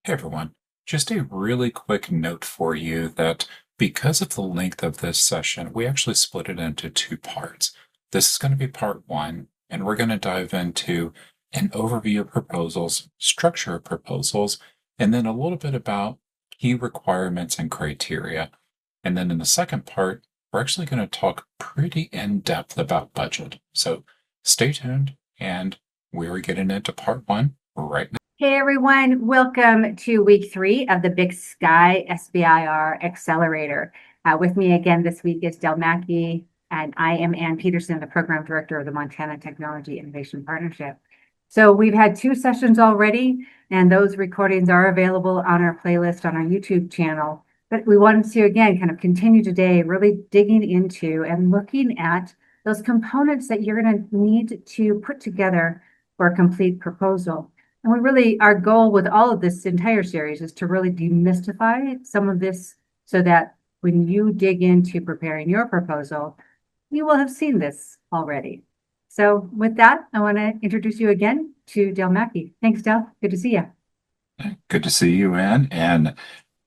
Hey everyone, just a really quick note for you that because of the length of this session, we actually split it into two parts. This is going to be part one, and we're going to dive into an overview of proposals, structure of proposals, and then a little bit about key requirements and criteria. And then in the second part, we're actually going to talk pretty in depth about budget. So stay tuned, and we're getting into part one right now. Hey everyone, welcome to week 3 of the Big Sky SBIR Accelerator. With me again this week is Del Mackey, and I am Ann Peterson, the Program Director of the Montana Technology Innovation Partnership. So we've had 2 sessions already, and those recordings are available on our playlist on our YouTube channel. But we wanted to, again, kind of continue today, really digging into and looking at those components that you're going to need to put together for a complete proposal. And our goal with all of this entire series is to really demystify some of this so that when you dig into preparing your proposal, you will have seen this already. So with that, I want to introduce you again to Del Mackey. Thanks, Del. Good to see you. Good to see you, Ann. And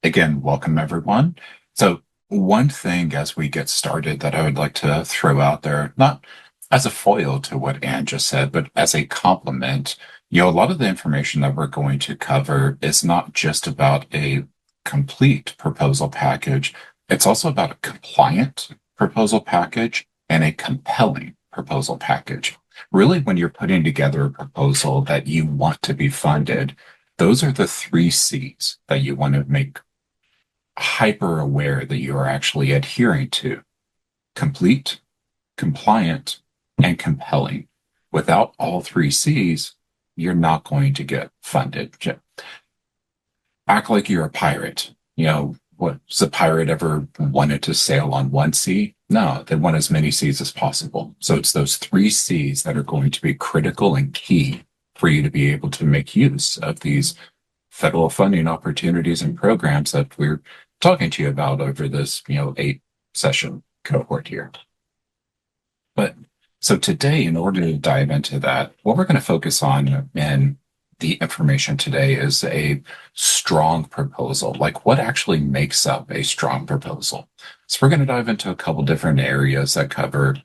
again, welcome everyone. So one thing as we get started that I would like to throw out there, not as a foil to what Ann just said, but as a compliment, a lot of the information that we're going to cover is not just about a complete proposal package. It's also about a compliant proposal package and a compelling proposal package. Really, when you're putting together a proposal that you want to be funded, those are the 3 C's that you want to make hyper aware that you are actually adhering to: complete, compliant, and compelling. Without all 3 C's, you're not going to get funded. Act like you're a pirate. What's a pirate ever wanted to sail on 1 sea? No, they want as many seas as possible. So it's those 3 C's that are going to be critical and key for you to be able to make use of these federal funding opportunities and programs that we're talking to you about over this, 8-session cohort here. But so today, in order to dive into that, what we're going to focus on in the information today is a strong proposal. Like, what actually makes up a strong proposal? So we're going to dive into a couple different areas that cover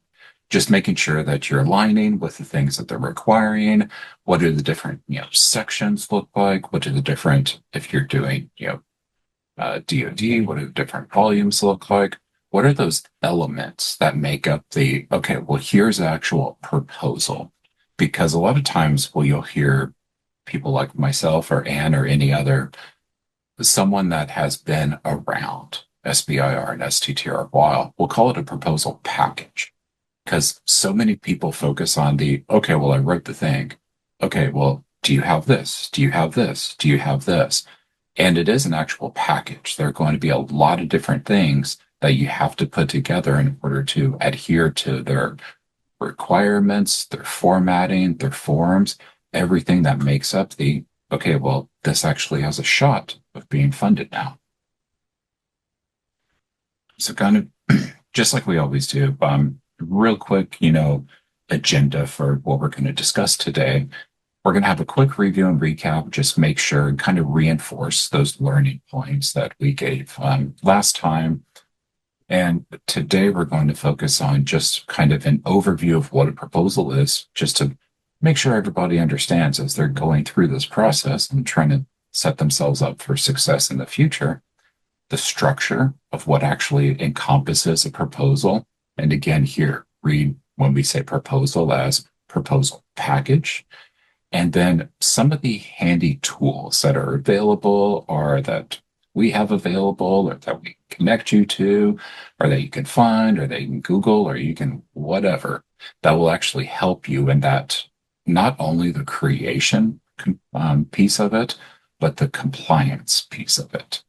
just making sure that you're aligning with the things that they're requiring. What do the different, sections look like? What do the different, if you're doing, DoD, what do the different volumes look like? What are those elements that make up okay, well, here's the actual proposal? Because a lot of times, you'll hear people like myself or Ann or any other, someone that has been around SBIR and STTR a while, we'll call it a proposal package. Because so many people focus on okay, well, I wrote the thing. Okay, well, do you have this? Do you have this? Do you have this? And it is an actual package. There are going to be a lot of different things that you have to put together in order to adhere to their requirements, their formatting, their forms, everything that makes up okay, well, this actually has a shot of being funded now. So kind of just like we always do, real quick, agenda for what we're going to discuss today. We're going to have a quick review and recap, just make sure and kind of reinforce those learning points that we gave last time. And today we're going to focus on just kind of an overview of what a proposal is, just to make sure everybody understands as they're going through this process and trying to set themselves up for success in the future, the structure of what actually encompasses a proposal. And again, here, read when we say proposal as proposal package. And then some of the handy tools that are available or that we have available or that we connect you to or that you can find or that you can Google or you can whatever that will actually help you in that, not only the creation piece of it, but the compliance piece of it.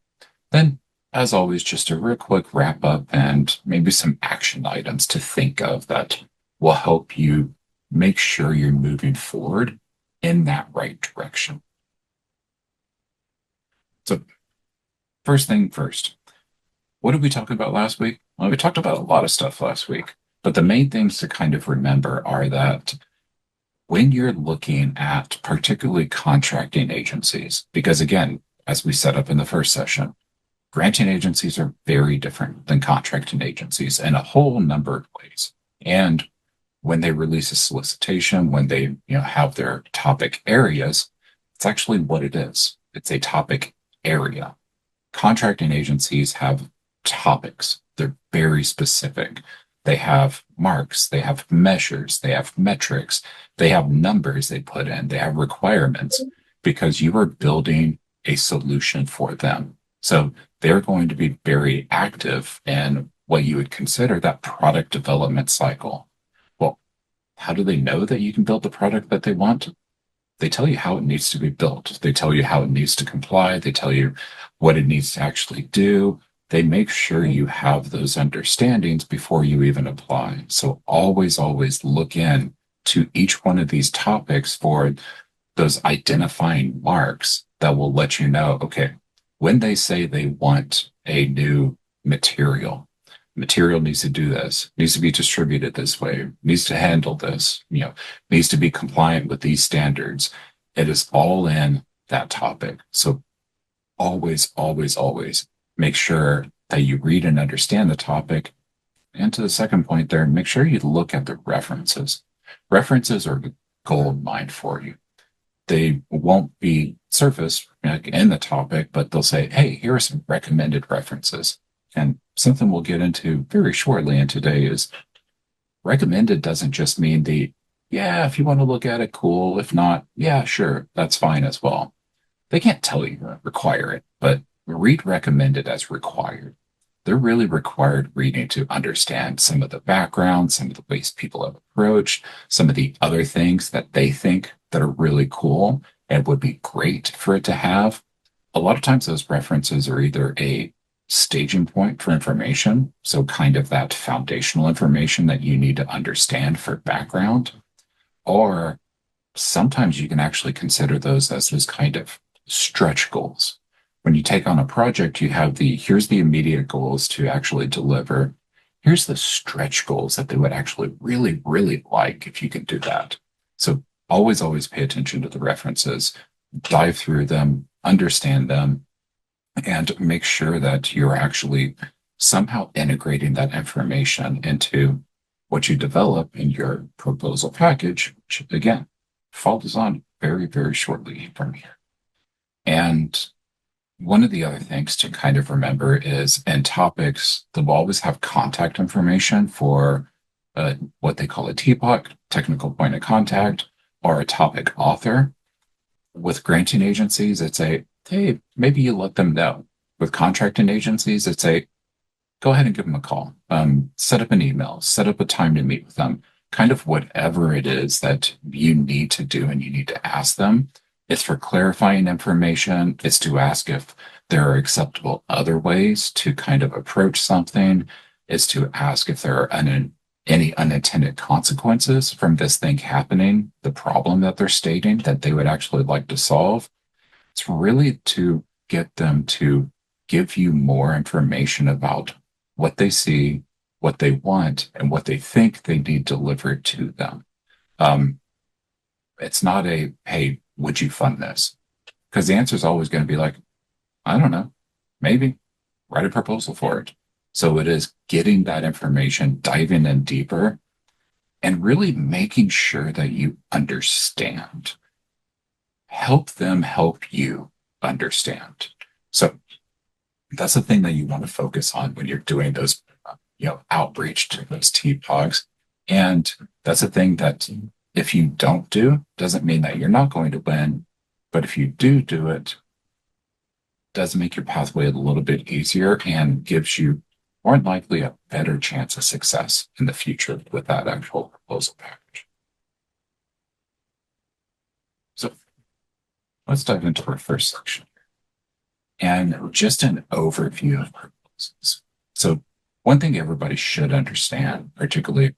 Then, as always, just a real quick wrap up and maybe some action items to think of that will help you make sure you're moving forward in that right direction. So first thing first, what did we talk about last week? Well, we talked about a lot of stuff last week, but the main things to kind of remember are that when you're looking at particularly contracting agencies, because again, as we set up in the first session, granting agencies are very different than contracting agencies in a whole number of ways. And when they release a solicitation, when they, have their topic areas, it's actually what it is. It's a topic area. Contracting agencies have topics. They're very specific. They have marks, they have measures, they have metrics, they have numbers they put in, they have requirements because you are building a solution for them. So they're going to be very active in what you would consider that product development cycle. Well, how do they know that you can build the product that they want? They tell you how it needs to be built. They tell you how it needs to comply. They tell you what it needs to actually do. They make sure you have those understandings before you even apply. So always, always look in to each one of these topics for those identifying marks that will let you know, okay, when they say they want a new material, material needs to do this, needs to be distributed this way, needs to handle this, needs to be compliant with these standards. It is all in that topic. So always, always, always make sure that you read and understand the topic. And to the second point there, make sure you look at the references. References are the gold mine for you. They won't be surface in the topic, but they'll say, hey, here are some recommended references. And something we'll get into very shortly in today is recommended doesn't just mean yeah, if you want to look at it, cool. If not, yeah, sure, that's fine as well. They can't tell you to require it, but read recommended as required. They're really required reading to understand some of the background, some of the ways people have approached, some of the other things that they think that are really cool and would be great for it to have. A lot of times those references are either a staging point for information, so kind of that foundational information that you need to understand for background, or sometimes you can actually consider those as those kind of stretch goals. When you take on a project, you have here's the immediate goals to actually deliver. Here's the stretch goals that they would actually really, really like if you can do that. So always, always pay attention to the references, dive through them, understand them, and make sure that you're actually somehow integrating that information into what you develop in your proposal package, which again, follows on very, very shortly from here. And one of the other things to kind of remember is in topics, they'll always have contact information for what they call a TPOC, technical point of contact, or a topic author. With granting agencies, it's hey, maybe you let them know. With contracting agencies, it's go ahead and give them a call, set up an email, set up a time to meet with them, kind of whatever it is that you need to do and you need to ask them. It's for clarifying information. It's to ask if there are acceptable other ways to kind of approach something. It's to ask if there are any unintended consequences from this thing happening, the problem that they're stating that they would actually like to solve. It's really to get them to give you more information about what they see, what they want, and what they think they need delivered to them. It's not hey, would you fund this? Because the answer is always going to be like, I don't know, maybe write a proposal for it. So it is getting that information, diving in deeper, and really making sure that you understand. Help them help you understand. So that's the thing that you want to focus on when you're doing those, outreach to those TPOGs. And that's the thing that if you don't do, doesn't mean that you're not going to win. But if you do it, does make your pathway a little bit easier and gives you more than likely a better chance of success in the future with that actual proposal package. So let's dive into our first section and just an overview of proposals. So one thing everybody should understand, particularly,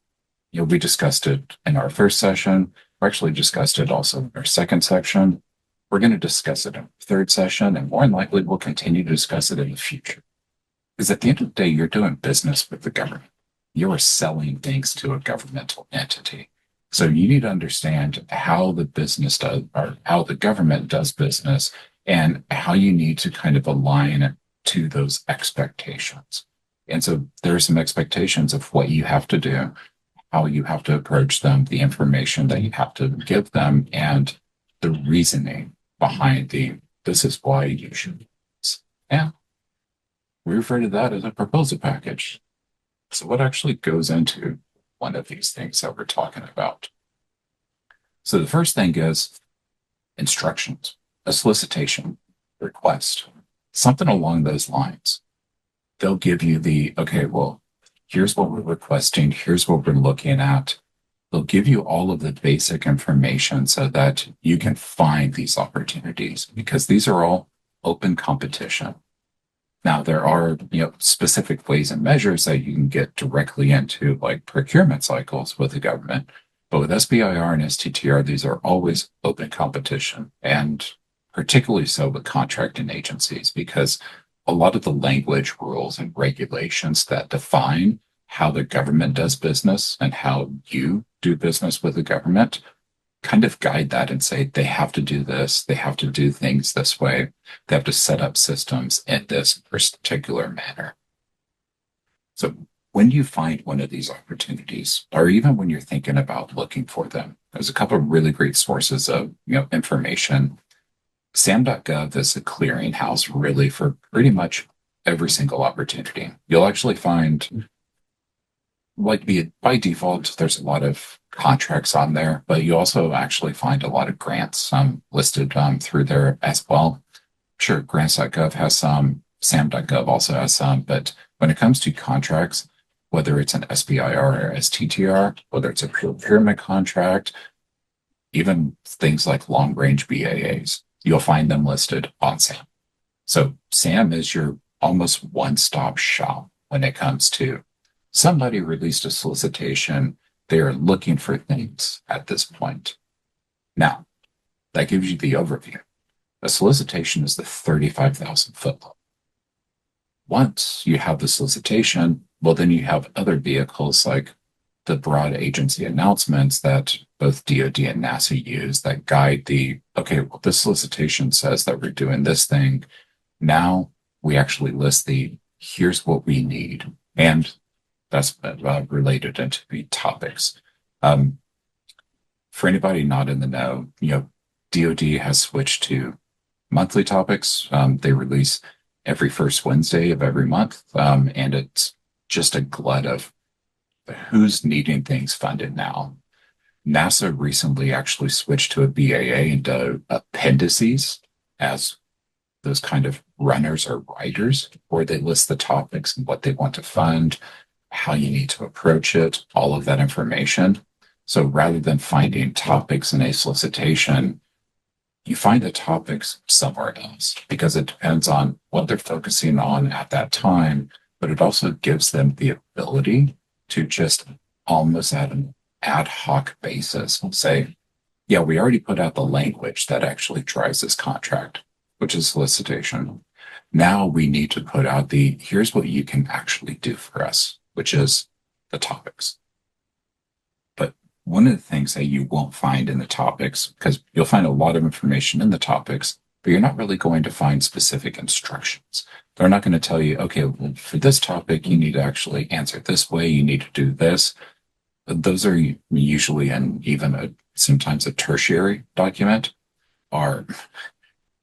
we discussed it in our first session. We actually discussed it also in our second section. We're going to discuss it in our third session, and more than likely, we'll continue to discuss it in the future. Because at the end of the day, you're doing business with the government. You are selling things to a governmental entity. So you need to understand how the business does, or how the government does business and how you need to kind of align to those expectations. And so there are some expectations of what you have to do, how you have to approach them, the information that you have to give them, and the reasoning behind this is why you should do this. And we refer to that as a proposal package. So what actually goes into one of these things that we're talking about? So the first thing is instructions, a solicitation request, something along those lines. They'll give you okay, well, here's what we're requesting, here's what we're looking at. They'll give you all of the basic information so that you can find these opportunities, because these are all open competition. Now, there are, specific ways and measures that you can get directly into, like procurement cycles with the government. But with SBIR and STTR, these are always open competition, and particularly so with contracting agencies, because a lot of the language, rules, and regulations that define how the government does business and how you do business with the government kind of guide that and say they have to do this, they have to do things this way, they have to set up systems in this particular manner. So when you find one of these opportunities, or even when you're thinking about looking for them, there's a couple of really great sources of information. SAM.gov is a clearinghouse really for pretty much every single opportunity. You'll actually find, like by default, there's a lot of contracts on there, but you also actually find a lot of grants listed through there as well. Sure, grants.gov has some, SAM.gov also has some, but when it comes to contracts, whether it's an SBIR or STTR, whether it's a procurement contract, even things like long-range BAAs, you'll find them listed on SAM. So SAM is your almost one-stop shop when it comes to somebody released a solicitation. They are looking for things at this point. Now, that gives you the overview. A solicitation is the 35,000-foot level. Once you have the solicitation, well, then you have other vehicles like the broad agency announcements that both DoD and NASA use that guide okay, well, this solicitation says that we're doing this thing. Now we actually list here's what we need. And that's related into the topics. For anybody not in the know, DoD has switched to monthly topics. They release every first Wednesday of every month. And it's just a glut of who's needing things funded now. NASA recently actually switched to a BAA into appendices as those kind of runners or writers, where they list the topics and what they want to fund, how you need to approach it, all of that information. So rather than finding topics in a solicitation, you find the topics somewhere else, because it depends on what they're focusing on at that time, but it also gives them the ability to just almost at an ad hoc basis say, yeah, we already put out the language that actually drives this contract, which is solicitation. Now we need to put out here's what you can actually do for us, which is the topics. But one of the things that you won't find in the topics, because you'll find a lot of information in the topics, but you're not really going to find specific instructions. They're not going to tell you, okay, well, for this topic, you need to actually answer this way, you need to do this. Those are usually sometimes a tertiary document, or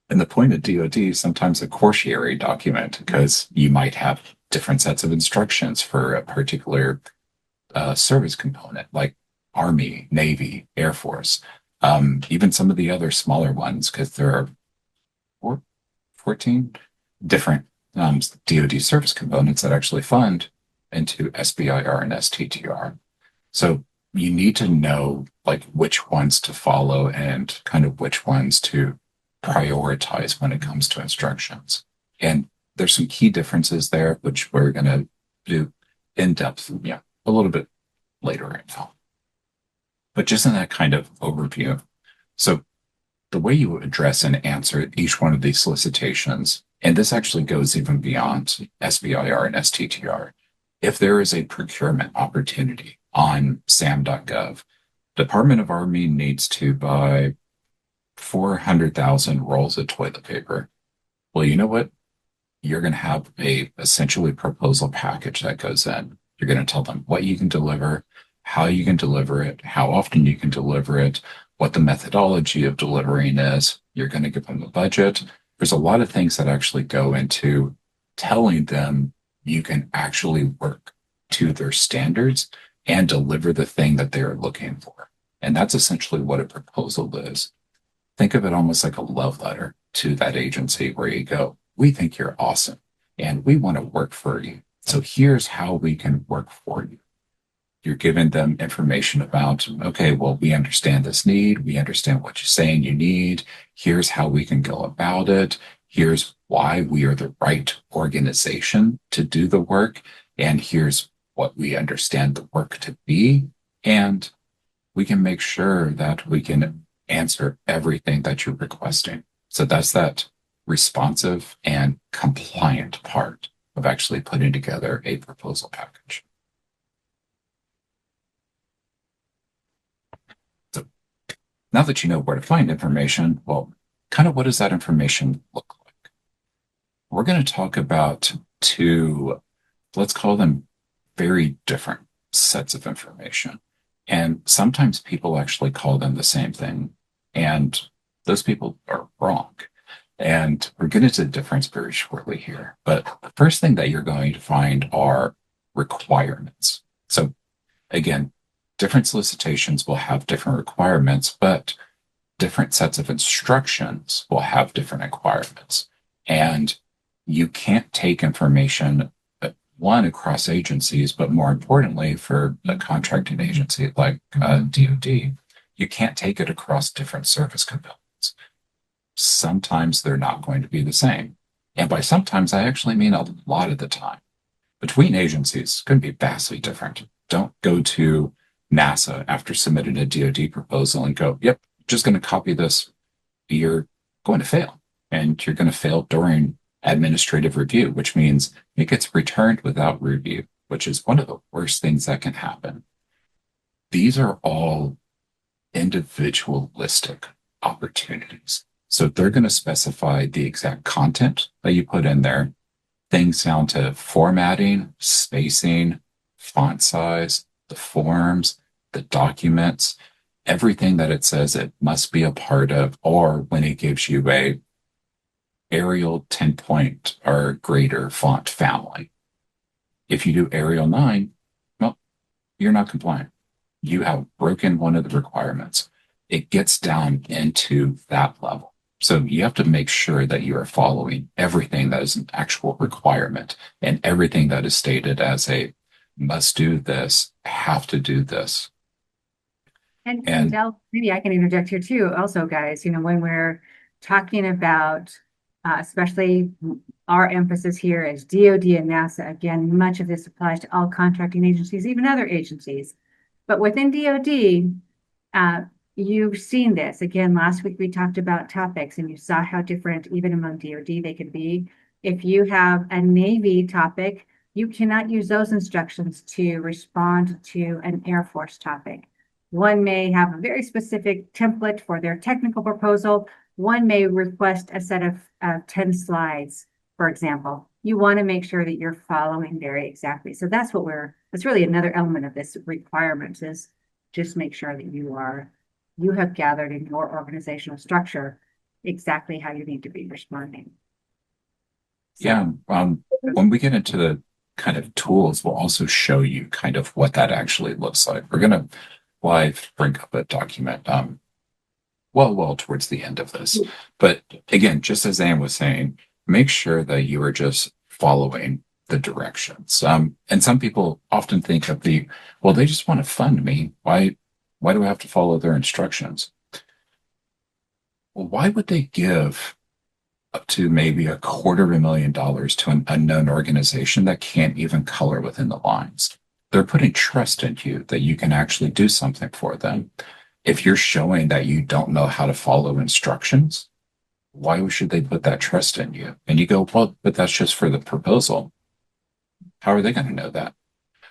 in the point of DoD, sometimes a quaternary document, because you might have different sets of instructions for a particular service component, like Army, Navy, Air Force, even some of the other smaller ones, because there are 14 different DoD service components that actually fund into SBIR and STTR. So you need to know like which ones to follow and kind of which ones to prioritize when it comes to instructions. And there's some key differences there, which we're going to do in depth, a little bit later right now. But just in that kind of overview. So the way you address and answer each one of these solicitations, and this actually goes even beyond SBIR and STTR, if there is a procurement opportunity on SAM.gov, Department of Army needs to buy 400,000 rolls of toilet paper. Well, you know what? You're going to have a essentially proposal package that goes in. You're going to tell them what you can deliver, how you can deliver it, how often you can deliver it, what the methodology of delivering is. You're going to give them a budget. There's a lot of things that actually go into telling them you can actually work to their standards and deliver the thing that they're looking for. And that's essentially what a proposal is. Think of it almost like a love letter to that agency where you go, we think you're awesome and we want to work for you. So here's how we can work for you. You're giving them information about, okay, well, we understand this need. We understand what you're saying you need. Here's how we can go about it. Here's why we are the right organization to do the work. And here's what we understand the work to be. And we can make sure that we can answer everything that you're requesting. So that's that responsive and compliant part of actually putting together a proposal package. So now that you know where to find information, well, kind of what does that information look like? We're going to talk about two, let's call them very different sets of information. And sometimes people actually call them the same thing. And those people are wrong. And we'll get into the difference very shortly here. But the first thing that you're going to find are requirements. So again, different solicitations will have different requirements, but different sets of instructions will have different requirements. And you can't take information, one, across agencies, but more importantly, for a contracting agency like DoD, you can't take it across different service components. Sometimes they're not going to be the same. And by sometimes, I actually mean a lot of the time. Between agencies, can be vastly different. Don't go to NASA after submitting a DoD proposal and go, yep, just going to copy this. You're going to fail. And you're going to fail during administrative review, which means it gets returned without review, which is one of the worst things that can happen. These are all individualistic opportunities. So they're going to specify the exact content that you put in there, things down to formatting, spacing, font size, the forms, the documents, everything that it says it must be a part of, or when it gives you a Arial 10 point or greater font family. If you do Arial 9, well, you're not compliant. You have broken one of the requirements. It gets down into that level. So you have to make sure that you are following everything that is an actual requirement and everything that is stated as a must do this, have to do this. And Del, maybe I can interject here too. Also, guys, when we're talking about, especially our emphasis here is DoD and NASA. Again, much of this applies to all contracting agencies, even other agencies. But within DoD, you've seen this. Again, last week we talked about topics and you saw how different, even among DoD, they could be. If you have a Navy topic, you cannot use those instructions to respond to an Air Force topic. One may have a very specific template for their technical proposal. One may request a set of 10 slides, for example. You want to make sure that you're following very exactly. So that's really another element of this requirement is just make sure that you have gathered in your organizational structure exactly how you need to be responding. So, Yeah. When we get into the kind of tools, we'll also show you kind of what that actually looks like. We're going to live bring up a document well towards the end of this. But again, just as Anne was saying, make sure that you are just following the directions. And some people often think of well, they just want to fund me. Why do I have to follow their instructions? Well, why would they give up to maybe $250,000 to an unknown organization that can't even color within the lines? They're putting trust in you that you can actually do something for them. If you're showing that you don't know how to follow instructions, why should they put that trust in you? And you go, well, but that's just for the proposal. How are they going to know that?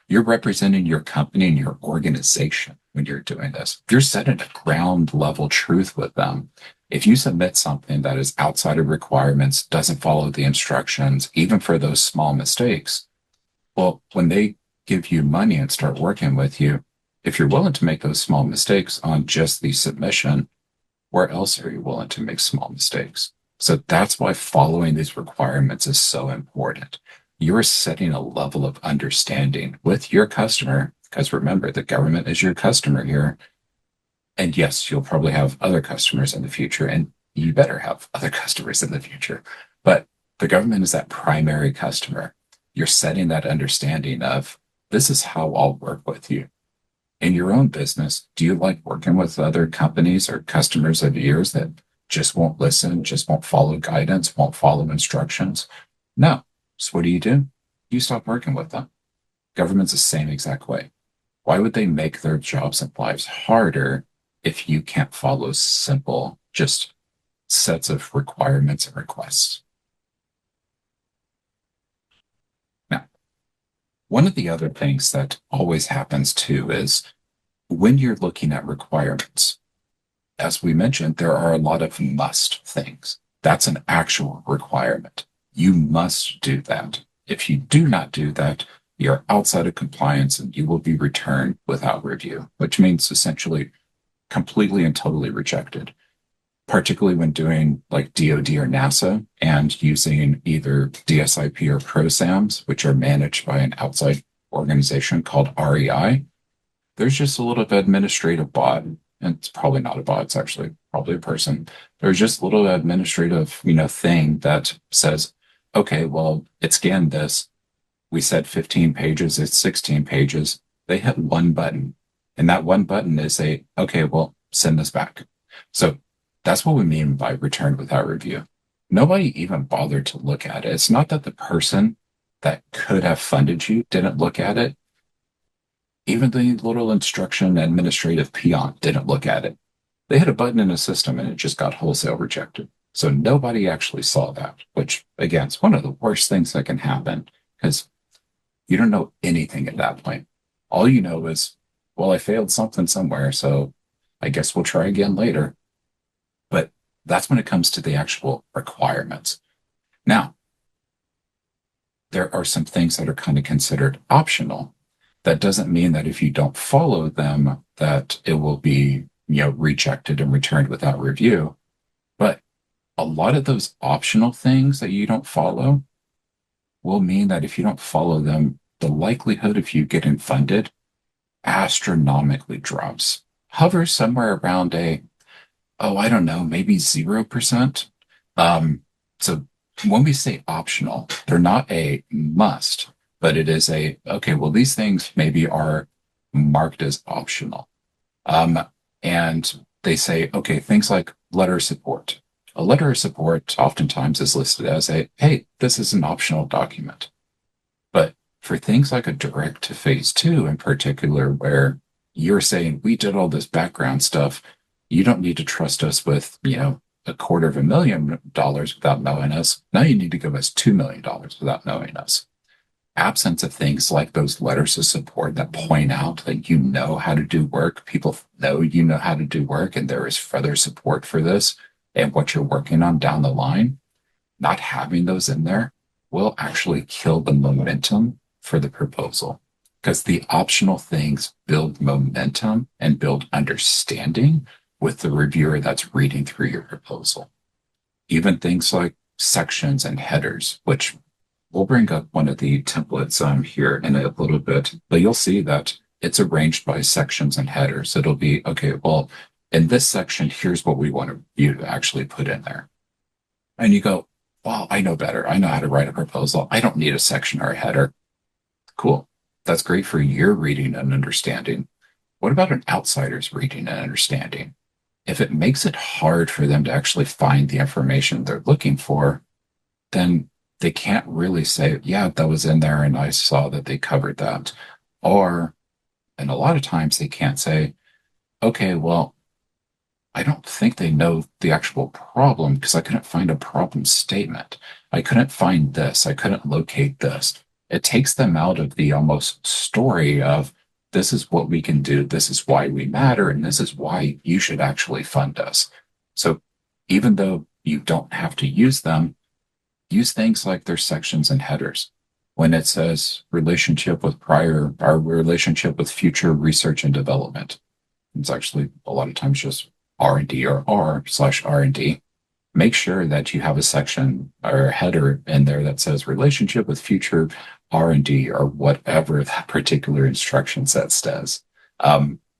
You're representing your company and your organization. when you're doing this. You're setting a ground level truth with them. If you submit something that is outside of requirements, doesn't follow the instructions, even for those small mistakes, well, when they give you money and start working with you, if you're willing to make those small mistakes on just the submission, where else are you willing to make small mistakes? So that's why following these requirements is so important. You're setting a level of understanding with your customer, because remember, the government is your customer here. And yes, you'll probably have other customers in the future, and you better have other customers in the future. But the government is that primary customer. You're setting that understanding of this is how I'll work with you. In your own business, do you like working with other companies or customers of yours that just won't listen, just won't follow guidance, won't follow instructions? No. So what do? You stop working with them. Government's the same exact way. Why would they make their jobs and lives harder if you can't follow simple, just sets of requirements and requests? Now, one of the other things that always happens too is when you're looking at requirements, as we mentioned, there are a lot of must things. That's an actual requirement. You must do that. If you do not do that, you're outside of compliance and you will be returned without review, which means essentially completely and totally rejected, particularly when doing like DoD or NASA and using either DSIP or ProSAMs, which are managed by an outside organization called REI. There's just a little bit of administrative bot, and it's probably not a bot, it's actually probably a person. There's just a little administrative, thing that says, okay, well, it scanned this. We said 15 pages, it's 16 pages. They hit one button, and that one button is okay, well, send this back. So that's what we mean by return without review. Nobody even bothered to look at it. It's not that the person that could have funded you didn't look at it. Even the little instruction administrative peon didn't look at it. They hit a button in a system and it just got wholesale rejected. So nobody actually saw that, which again is one of the worst things that can happen because you don't know anything at that point. All you know is, well, I failed something somewhere, so I guess we'll try again later. But that's when it comes to the actual requirements. Now, there are some things that are kind of considered optional. That doesn't mean that if you don't follow them, that it will be, rejected and returned without review. But a lot of those optional things that you don't follow will mean that if you don't follow them, the likelihood of you getting funded astronomically drops. Hovers somewhere around I don't know, maybe 0%. So when we say optional, they're not a must, but it is okay, well, these things maybe are marked as optional. And they say, okay, things like letter of support. A letter of support oftentimes is listed as hey, this is an optional document. But for things like a direct to phase 2 in particular, where you're saying we did all this background stuff, you don't need to trust us with, $250,000 without knowing us. Now you need to give us $2 million without knowing us. Absence of things like those letters of support that point out that you know how to do work, people know you know how to do work, and there is further support for this and what you're working on down the line, not having those in there will actually kill the momentum for the proposal because the optional things build momentum and build understanding with the reviewer that's reading through your proposal. Even things like sections and headers, which we'll bring up one of the templates here in a little bit, but you'll see that it's arranged by sections and headers. It'll be, okay, well, in this section, here's what we want you to actually put in there. And you go, well, I know better. I know how to write a proposal. I don't need a section or a header. Cool. That's great for your reading and understanding. What about an outsider's reading and understanding? If it makes it hard for them to actually find the information they're looking for, then they can't really say, yeah, that was in there and I saw that they covered that. And a lot of times they can't say, okay, well, I don't think they know the actual problem because I couldn't find a problem statement. I couldn't find this. I couldn't locate this. It takes them out of the almost story of, this is what we can do. This is why we matter. And this is why you should actually fund us. So even though you don't have to use them, use things like their sections and headers. When it says relationship with prior, our relationship with future research and development, it's actually a lot of times just R&D or R/R&D. Make sure that you have a section or a header in there that says relationship with future R&D or whatever that particular instruction set says.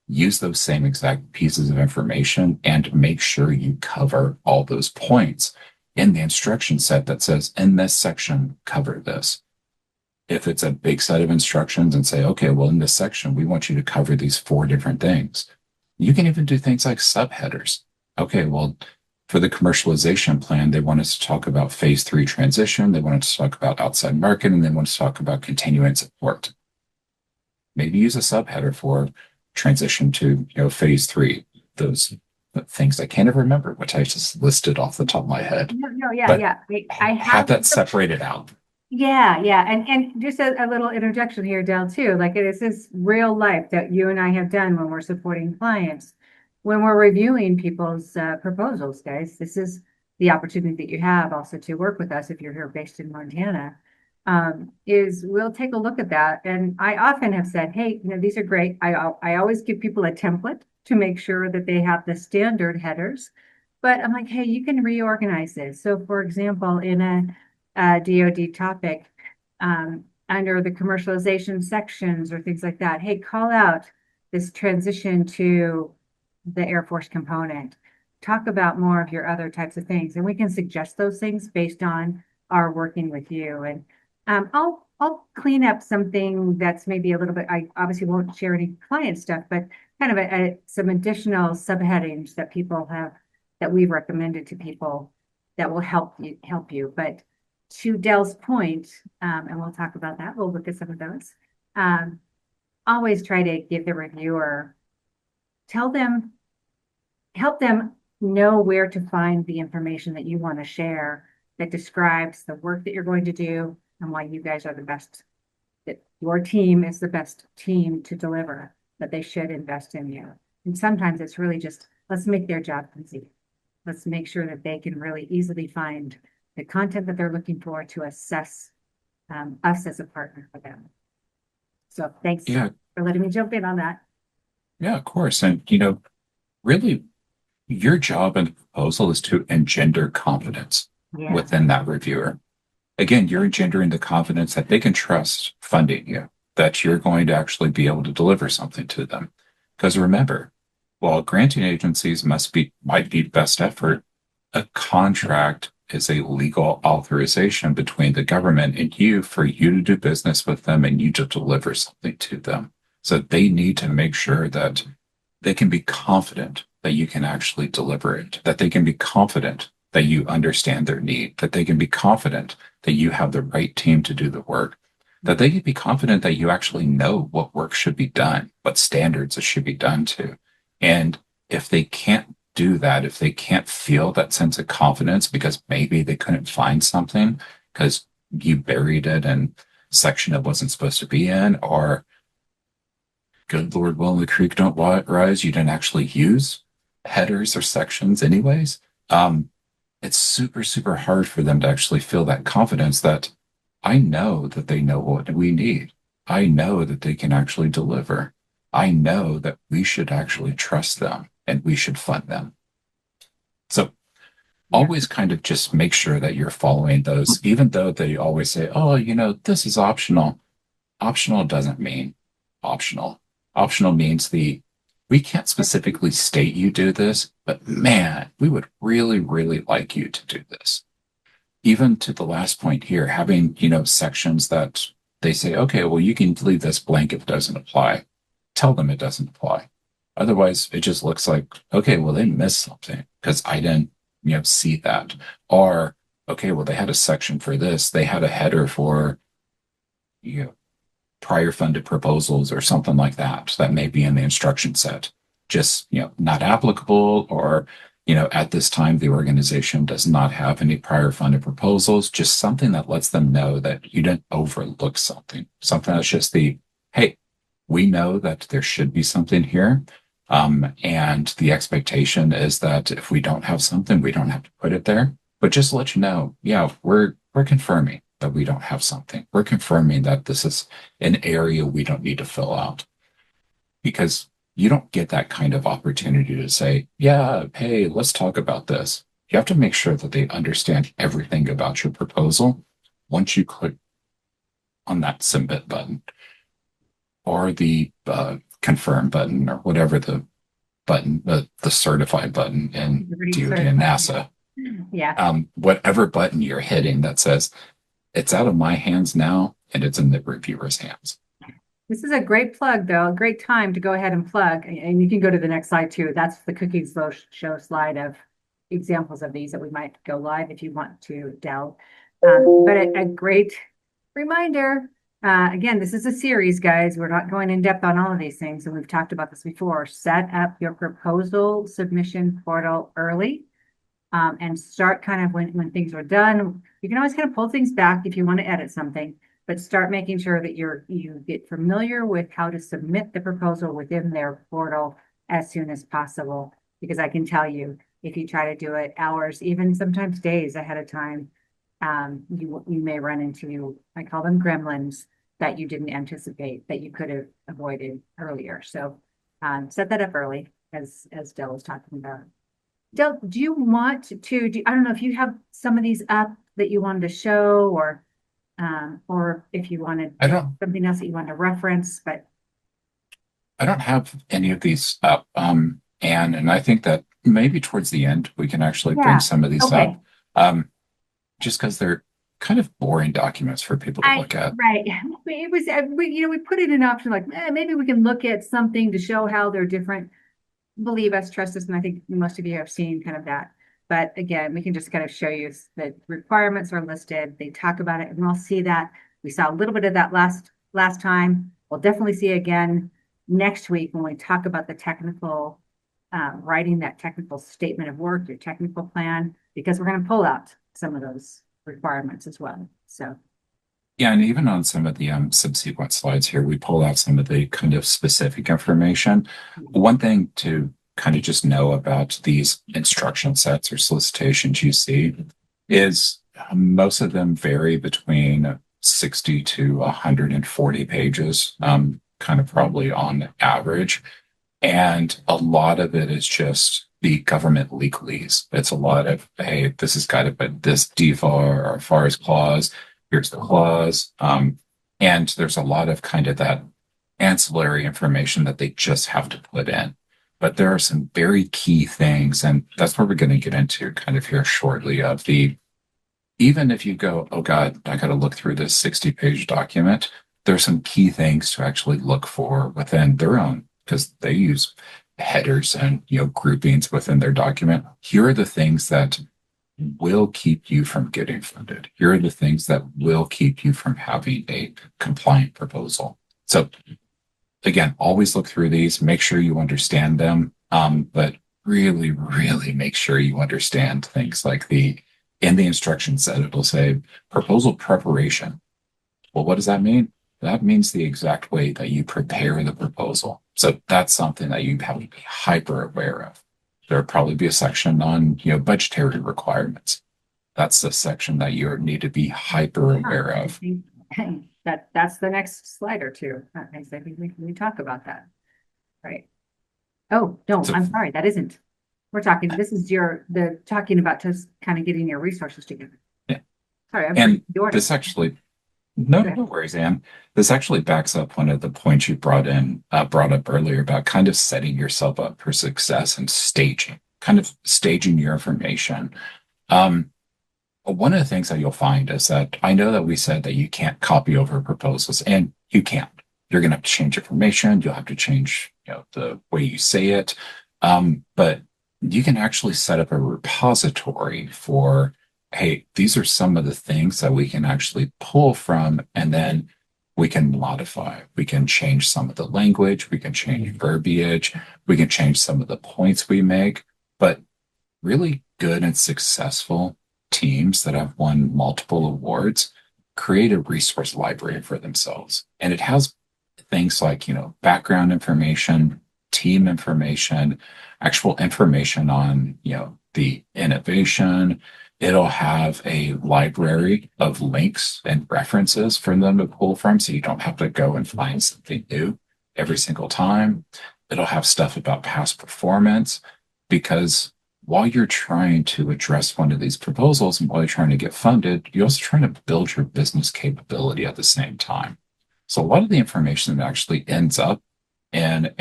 Use those same exact pieces of information and make sure you cover all those points in the instruction set that says in this section, cover this. If it's a big set of instructions and say, okay, well, in this section, we want you to cover these 4 different things. You can even do things like subheaders. Okay, well, for the commercialization plan, they want us to talk about phase 3 transition. They want us to talk about outside marketing. They want us to talk about continuing support. Maybe use a subheader for transition to, phase 3. Those things I can't even remember, which I just listed off the top of my head. Yeah. I have that separated out. Yeah. And just a little interjection here, Del, too. Like it is this real life that you and I have done when we're supporting clients. When we're reviewing people's proposals, guys, this is the opportunity that you have also to work with us if you're here based in Montana, is we'll take a look at that. And I often have said, hey, these are great. I always give people a template to make sure that they have the standard headers. But I'm like, hey, you can reorganize this. So for example, in a DoD topic, under the commercialization sections or things like that, hey, call out this transition to the Air Force component. Talk about more of your other types of things. And we can suggest those things based on our working with you. And I'll clean up something that's maybe a little bit, I obviously won't share any client stuff, but kind of some additional subheadings that people have, that we've recommended to people that will help you. But to Dell's point, and we'll talk about that, we'll look at some of those. Always try to give the reviewer, help them know where to find the information that you want to share that describes the work that you're going to do and why you guys are the best, that your team is the best team to deliver, that they should invest in you. And sometimes it's really just, let's make their job easy. Let's make sure that they can really easily find the content that they're looking for to assess us as a partner for them. So thanks for letting me jump in on that. Yeah, of course. And, really your job in the proposal is to engender confidence within that reviewer. Again, you're engendering the confidence that they can trust funding you, that you're going to actually be able to deliver something to them. Because remember, while granting agencies might be best effort, a contract is a legal authorization between the government and you for you to do business with them and you to deliver something to them. So they need to make sure that they can be confident that you can actually deliver it, that they can be confident that you understand their need, that they can be confident that you have the right team to do the work, that they can be confident that you actually know what work should be done, what standards it should be done to. And if they can't do that, if they can't feel that sense of confidence because maybe they couldn't find something because you buried it in a section it wasn't supposed to be in, or good Lord willing the creek don't rise, you didn't actually use headers or sections anyways, it's super, super hard for them to actually feel that confidence that I know that they know what we need. I know that they can actually deliver. I know that we should actually trust them and we should fund them. So always kind of just make sure that you're following those, even though they always say, oh, this is optional. Optional doesn't mean optional. Optional means we can't specifically state you do this, but man, we would really, really like you to do this. Even to the last point here, having, sections that they say, okay, well, you can leave this blank if it doesn't apply. Tell them it doesn't apply. Otherwise, it just looks like, okay, well, they missed something because I didn't, see that. Or, okay, well, they had a section for this. They had a header for, prior funded proposals or something like that. That may be in the instruction set. Just, not applicable, or, at this time, the organization does not have any prior funded proposals. Just something that lets them know that you didn't overlook something. Something that's just hey, we know that there should be something here. And the expectation is that if we don't have something, we don't have to put it there. But just to let you know, yeah, we're confirming that we don't have something. We're confirming that this is an area we don't need to fill out because you don't get that kind of opportunity to say, yeah, hey, let's talk about this. You have to make sure that they understand everything about your proposal once you click on that submit button or the confirm button or whatever the button, the certify button in Everybody's DoD and certified. NASA. Yeah. Whatever button you're hitting that says it's out of my hands now and it's in the reviewer's hands. This is a great plug, though, a great time to go ahead and plug. And you can go to the next slide too. That's the cooking slow show slide of examples of these that we might go live if you want to, Dell. But a great reminder. Again, this is a series, guys. We're not going in depth on all of these things, and we've talked about this before. Set up your proposal submission portal early, and start kind of when things are done. You can always kind of pull things back if you want to edit something, but start making sure that you get familiar with how to submit the proposal within their portal as soon as possible. Because I can tell you, if you try to do it hours, even sometimes days ahead of time, you may run into, I call them gremlins, that you didn't anticipate that you could have avoided earlier. So set that up early, as Dell was talking about. Del, do you want to I don't know if you have some of these up that you wanted to show, or if you wanted I don't something else that you wanted to reference, but I don't have any of these up. And I think that maybe towards the end we can actually bring yeah. some of these Okay. up. Just because they're kind of boring documents for people to look at. Right. It was, we put in an option like, maybe we can look at something to show how they're different. Believe us, trust us, and I think most of you have seen kind of that. But again, we can just kind of show you the requirements are listed. They talk about it, and we'll see that. We saw a little bit of that last time. We'll definitely see again next week when we talk about the technical, writing that technical statement of work, your technical plan, because we're going to pull out some of those requirements as well. So Yeah, and even on some of the subsequent slides here, we pull out some of the kind of specific information. One thing to kind of just know about these instruction sets or solicitations you see is most of them vary between 60 to 140 pages, kind of probably on average. And a lot of it is just the government legalese. It's a lot of, hey, this has got to put this DFAR or FAR's clause. Here's the clause. And there's a lot of kind of that ancillary information that they just have to put in. But there are some very key things, and that's what we're going to get into kind of here shortly of the, even if you go, oh God, I got to look through this 60-page document, there's some key things to actually look for within their own, because they use headers and groupings within their document. Here are the things that will keep you from getting funded. Here are the things that will keep you from having a compliant proposal. So again, always look through these, make sure you understand them, but really, really make sure you understand things like in the instruction set, it'll say proposal preparation. Well, what does that mean? That means the exact way that you prepare the proposal. So that's something that you have to be hyper aware of. There'll probably be a section on, budgetary requirements. That's the section that you need to be hyper aware of. That's the next slide or two. I think we talk about that. Right. Oh, no, So, I'm sorry, that isn't. This is talking about just kind of getting your resources together. yeah. Sorry, I'm And the order. this actually, no worries, Anne. This actually backs up one of the points you brought up earlier about kind of setting yourself up for success and kind of staging your information. One of the things that you'll find is that I know that we said that you can't copy over proposals, and you can't. You're going to have to change information. You'll have to change, the way you say it. But you can actually set up a repository for, hey, these are some of the things that we can actually pull from, and then we can modify. We can change some of the language. We can change verbiage. We can change some of the points we make. But really good and successful teams that have won multiple awards create a resource library for themselves. And it has things like, background information, team information, actual information on, the innovation. It'll have a library of links and references for them to pull from, so you don't have to go and find something new every single time. It'll have stuff about past performance, because while you're trying to address one of these proposals and while you're trying to get funded, you're also trying to build your business capability at the same time. So a lot of the information that actually ends up in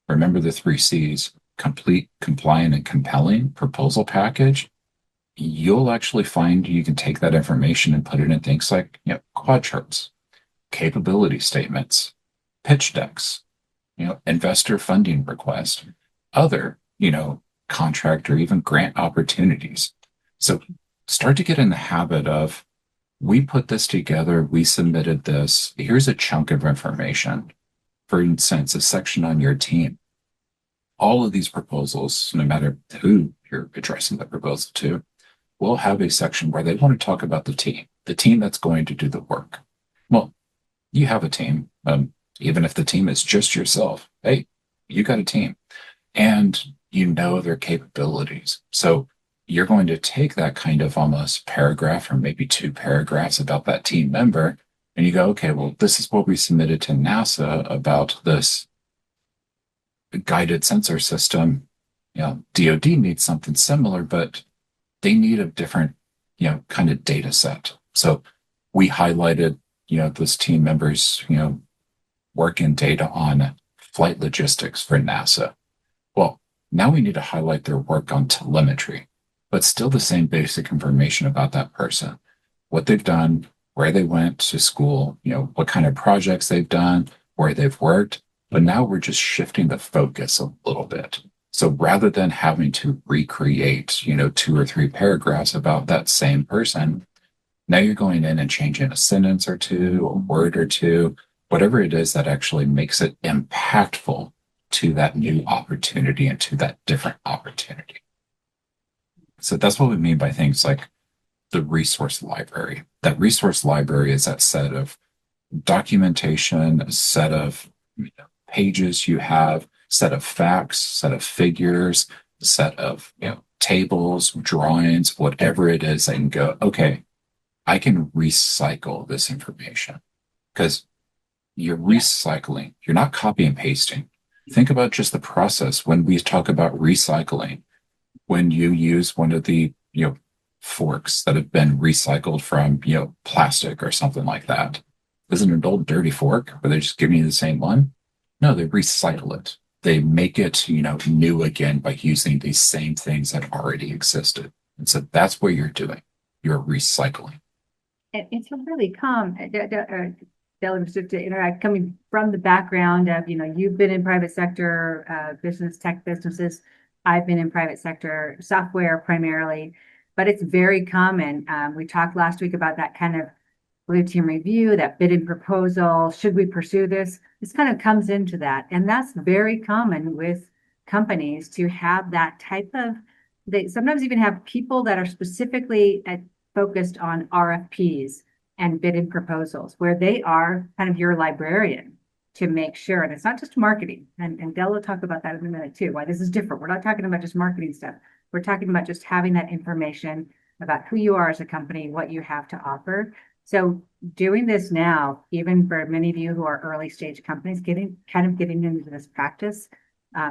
remember the three C's, complete, compliant, and compelling proposal package, you'll actually find you can take that information and put it in things like, quad charts, capability statements, pitch decks, investor funding request, other, contract or even grant opportunities. So start to get in the habit of, we put this together, we submitted this, here's a chunk of information. For instance, a section on your team. All of these proposals, no matter who you're addressing the proposal to, will have a section where they want to talk about the team that's going to do the work. Well, you have a team. Even if the team is just yourself, hey, you got a team and you know their capabilities. So you're going to take that kind of almost paragraph or maybe two paragraphs about that team member, and you go, okay, well, this is what we submitted to NASA about this guided sensor system. DoD needs something similar, but they need a different, kind of data set. So we highlighted, this team members, work in data on flight logistics for NASA. Well, now we need to highlight their work on telemetry, but still the same basic information about that person, what they've done, where they went to school, what kind of projects they've done, where they've worked. But now we're just shifting the focus a little bit. So rather than having to recreate, 2 or 3 paragraphs about that same person, now you're going in and changing a sentence or two, a word or two, whatever it is that actually makes it impactful to that new opportunity and to that different opportunity. So that's what we mean by things like the resource library. That resource library is that set of documentation, a set of pages you have, set of facts, set of figures, set of tables, drawings, whatever it is, I can go, okay, I can recycle this information, because you're recycling. You're not copy and pasting. Think about just the process when we talk about recycling. When you use one of the forks that have been recycled from plastic or something like that, is it an old dirty fork where they're just giving you the same one? No, they recycle it. They make it new again by using these same things that already existed. And so that's what you're doing. You're recycling. It's a really just to interact, coming from the background of, you've been in private sector, business tech businesses. I've been in private sector software primarily, but it's very common. We talked last week about that kind of blue team review, that bid and proposal. Should we pursue this? This kind of comes into that. And that's very common with companies to have that type of, they sometimes even have people that are specifically focused on RFPs and bid and proposals, where they are kind of your librarian to make sure. And it's not just marketing. And Dell will talk about that in a minute too, why this is different. We're not talking about just marketing stuff. We're talking about just having that information about who you are as a company, what you have to offer. So doing this now, even for many of you who are early stage companies, getting into this practice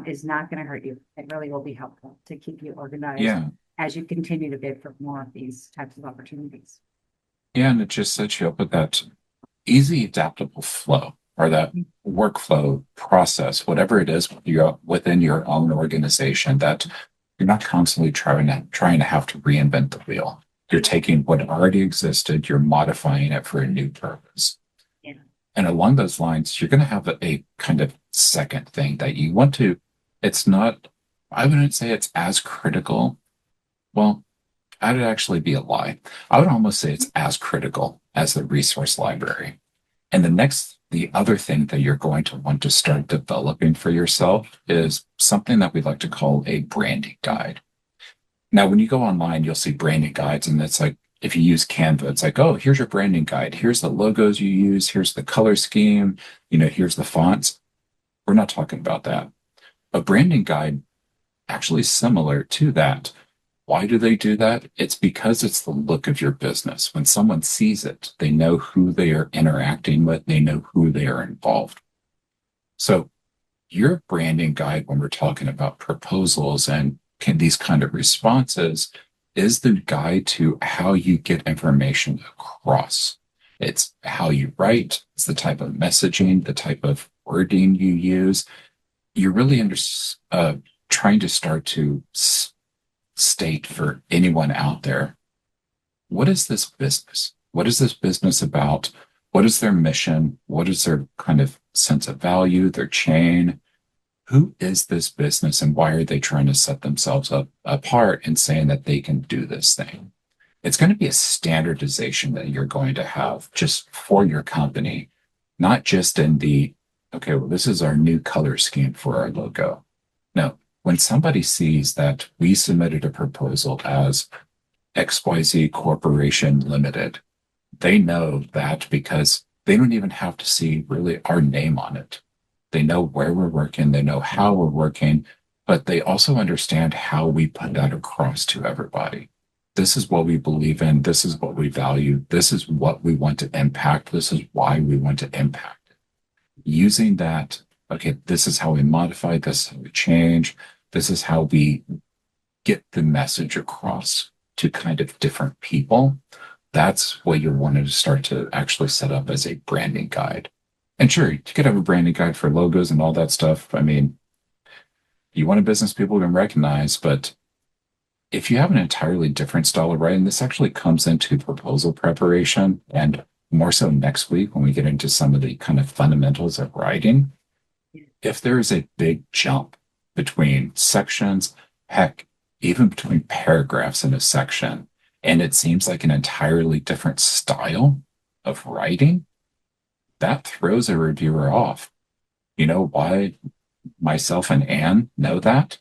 is not going to hurt you. It really will be helpful to keep you organized as you continue to bid for more of these types of opportunities. Yeah, and it just sets you up with that easy, adaptable flow, or that workflow process, whatever it is within your own organization, that you're not constantly trying to have to reinvent the wheel. You're taking what already existed, you're modifying it for a new purpose. Yeah. And along those lines, you're going to have a kind of second thing that you want to, it's not, I wouldn't say it's as critical. Well, that'd actually be a lie. I would almost say it's as critical as the resource library. And the other thing that you're going to want to start developing for yourself is something that we like to call a branding guide. Now, when you go online, you'll see branding guides, and it's like, if you use Canva, it's like, oh, here's your branding guide. Here's the logos you use. Here's the color scheme. Here's the fonts. We're not talking about that. A branding guide actually similar to that. Why do they do that? It's because it's the look of your business. When someone sees it, they know who they are interacting with. They know who they are involved. So your branding guide, when we're talking about proposals and these kind of responses, is the guide to how you get information across. It's how you write, it's the type of messaging, the type of wording you use. You're really trying to start to state for anyone out there, what is this business? What is this business about? What is their mission? What is their kind of sense of value, their chain? Who is this business and why are they trying to set themselves up apart and saying that they can do this thing? It's going to be a standardization that you're going to have just for your company, not just in okay, well, this is our new color scheme for our logo. No, when somebody sees that we submitted a proposal as XYZ Corporation Limited, they know that because they don't even have to see really our name on it. They know where we're working, they know how we're working, but they also understand how we put that across to everybody. This is what we believe in. This is what we value. This is what we want to impact. This is why we want to impact it. Using that, okay, this is how we modify, this is how we change, this is how we get the message across to kind of different people. That's what you're wanting to start to actually set up as a branding guide. And sure, you could have a branding guide for logos and all that stuff. I mean, you want a business people can recognize, but if you have an entirely different style of writing, this actually comes into proposal preparation and more so next week when we get into some of the kind of fundamentals of writing. If there is a big jump between sections, heck, even between paragraphs in a section, and it seems like an entirely different style of writing, that throws a reviewer off. You know why myself and Anne know that?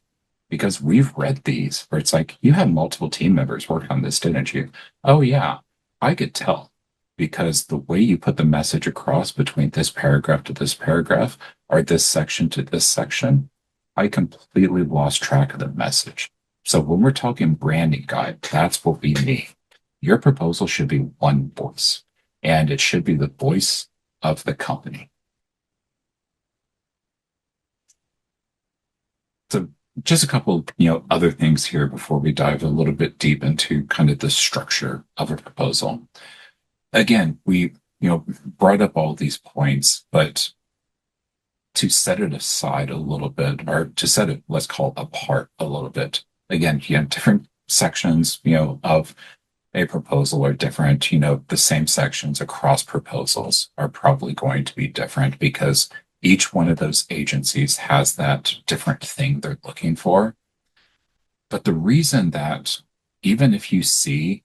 Because we've read these where it's like, you had multiple team members work on this, didn't you? Oh, yeah, I could tell because the way you put the message across between this paragraph to this paragraph or this section to this section, I completely lost track of the message. So when we're talking branding guide, that's what we need. Your proposal should be one voice, and it should be the voice of the company. So just a couple, other things here before we dive a little bit deep into kind of the structure of a proposal. Again, we, brought up all these points, but to set it aside a little bit, or to set it, let's call it apart a little bit. Again, different sections, of a proposal are different. The same sections across proposals are probably going to be different because each one of those agencies has that different thing they're looking for. But the reason that even if you see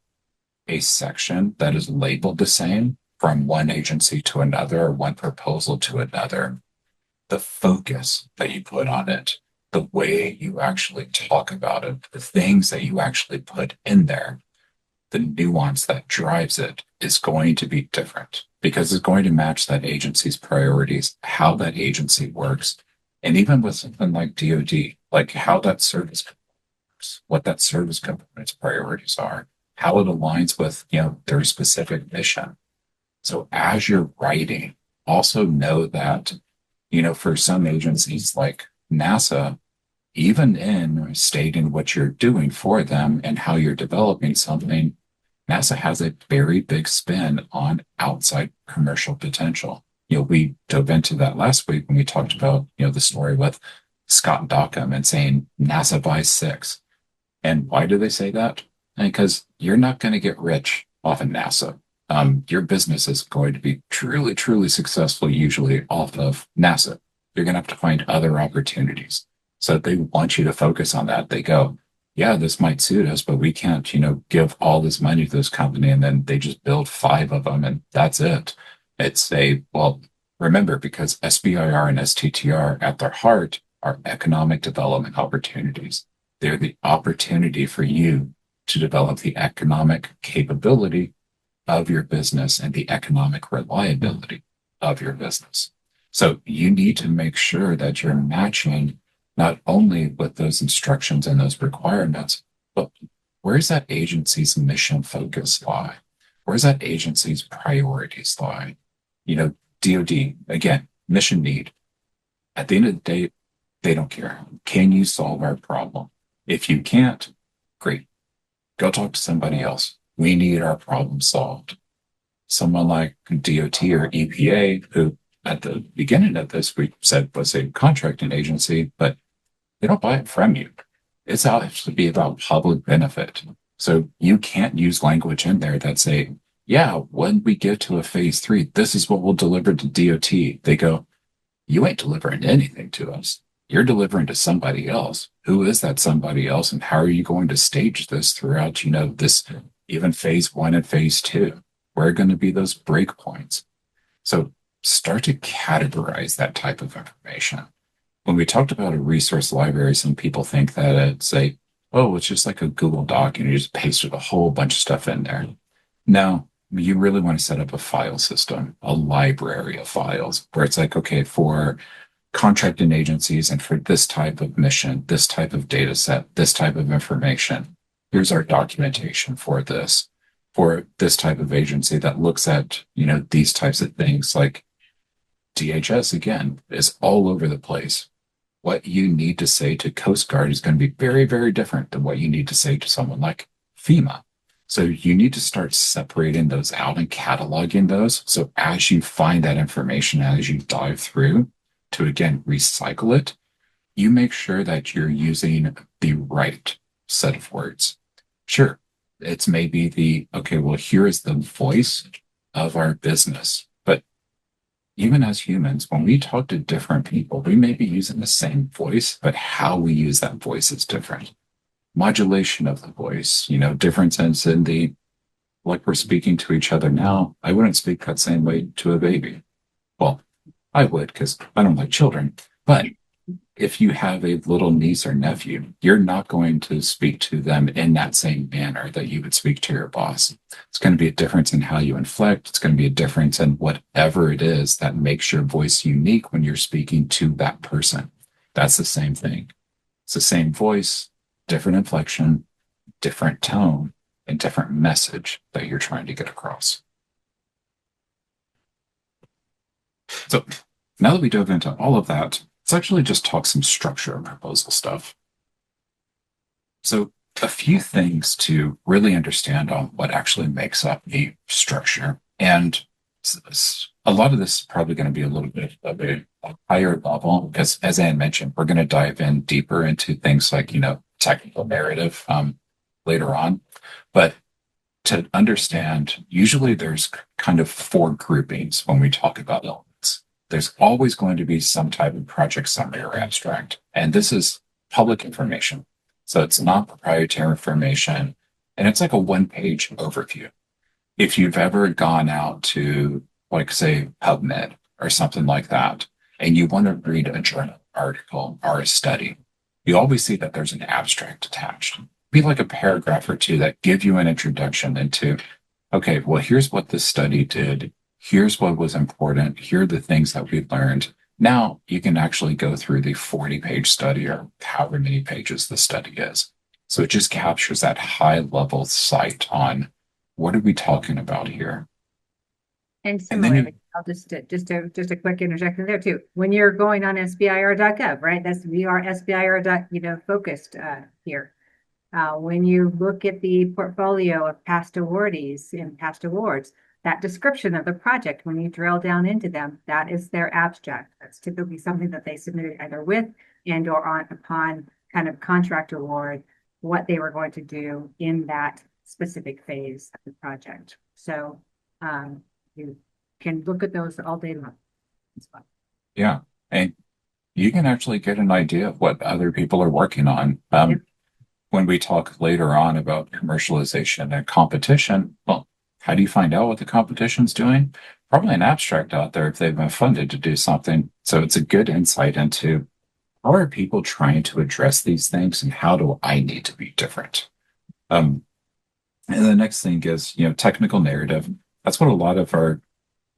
a section that is labeled the same from one agency to another or one proposal to another, the focus that you put on it, the way you actually talk about it, the things that you actually put in there, the nuance that drives it is going to be different because it's going to match that agency's priorities, how that agency works, and even with something like DoD, like how that service works, what that service component's priorities are, how it aligns with, their specific mission. So as you're writing, also know that, for some agencies like NASA, even in stating what you're doing for them and how you're developing something, NASA has a very big spin on outside commercial potential. We dove into that last week when we talked about, the story with Scott Dockham and saying NASA buys 6. And why do they say that? Because you're not going to get rich off of NASA. Your business is going to be truly, truly successful, usually off of NASA. You're going to have to find other opportunities. So they want you to focus on that. They go, yeah, this might suit us, but we can't, give all this money to this company. And then they just build 5 of them and that's it. Remember, because SBIR and STTR at their heart are economic development opportunities. They're the opportunity for you to develop the economic capability of your business and the economic reliability of your business. So you need to make sure that you're matching not only with those instructions and those requirements, but where's that agency's mission focus lie? Where's that agency's priorities lie? You know, DoD, again, mission need. At the end of the day, they don't care. Can you solve our problem? If you can't, great. Go talk to somebody else. We need our problem solved. Someone like DOT or EPA, who at the beginning of this we said was a contracting agency, but they don't buy it from you. It's out to be about public benefit. So you can't use language in there that say, yeah, when we get to a phase 3, this is what we'll deliver to DOT. They go, you ain't delivering anything to us. You're delivering to somebody else. Who is that somebody else? And how are you going to stage this throughout, this even phase 1 and phase 2? Where are going to be those breakpoints? So start to categorize that type of information. When we talked about a resource library, some people think that it's it's just like a Google Doc and you just pasted a whole bunch of stuff in there. No, you really want to set up a file system, a library of files where it's like, okay, for contracting agencies and for this type of mission, this type of data set, this type of information, here's our documentation for this. For this type of agency that looks at, these types of things, like DHS, again, is all over the place. What you need to say to Coast Guard is going to be very, very different than what you need to say to someone like FEMA. So you need to start separating those out and cataloging those. So as you find that information, as you dive through to, again, recycle it, you make sure that you're using the right set of words. Sure, it's maybe here is the voice of our business. But even as humans, when we talk to different people, we may be using the same voice, but how we use that voice is different. Modulation of the voice, differences in like we're speaking to each other now. I wouldn't speak that same way to a baby. Well, I would because I don't like children. But if you have a little niece or nephew, you're not going to speak to them in that same manner that you would speak to your boss. It's going to be a difference in how you inflect. It's going to be a difference in whatever it is that makes your voice unique when you're speaking to that person. That's the same thing. It's the same voice, different inflection, different tone, and different message that you're trying to get across. So now that we dove into all of that, let's actually just talk some structure and proposal stuff. So a few things to really understand on what actually makes up a structure. And a lot of this is probably going to be a little bit of a higher level because, as Anne mentioned, we're going to dive in deeper into things like, technical narrative later on. But to understand, usually there's kind of 4 groupings when we talk about elements. There's always going to be some type of project summary or abstract. And this is public information. So it's not proprietary information. And it's like a 1-page overview. If you've ever gone out to, like, say, PubMed or something like that, and you want to read a journal article or a study, you always see that there's an abstract attached. Be like a paragraph or 2 that give you an introduction into, okay, well, here's what this study did. Here's what was important. Here are the things that we learned. Now you can actually go through the 40-page study or however many pages the study is. So it just captures that high-level sight on what are we talking about here. And similarly, I'll just a quick interjection there too. When you're going on SBIR.gov, right? We are SBIR focused here. When you look at the portfolio of past awardees and past awards, that description of the project, when you drill down into them, that is their abstract. That's typically something that they submitted either with and or upon kind of contract award, what they were going to do in that specific phase of the project. So you can look at those all day long. It's fun. Yeah. And you can actually get an idea of what other people are working on. Yep. When we talk later on about commercialization and competition, well, how do you find out what the competition's doing? Probably an abstract out there if they've been funded to do something. So it's a good insight into how are people trying to address these things and how do I need to be different? And the next thing is, technical narrative. That's what a lot of our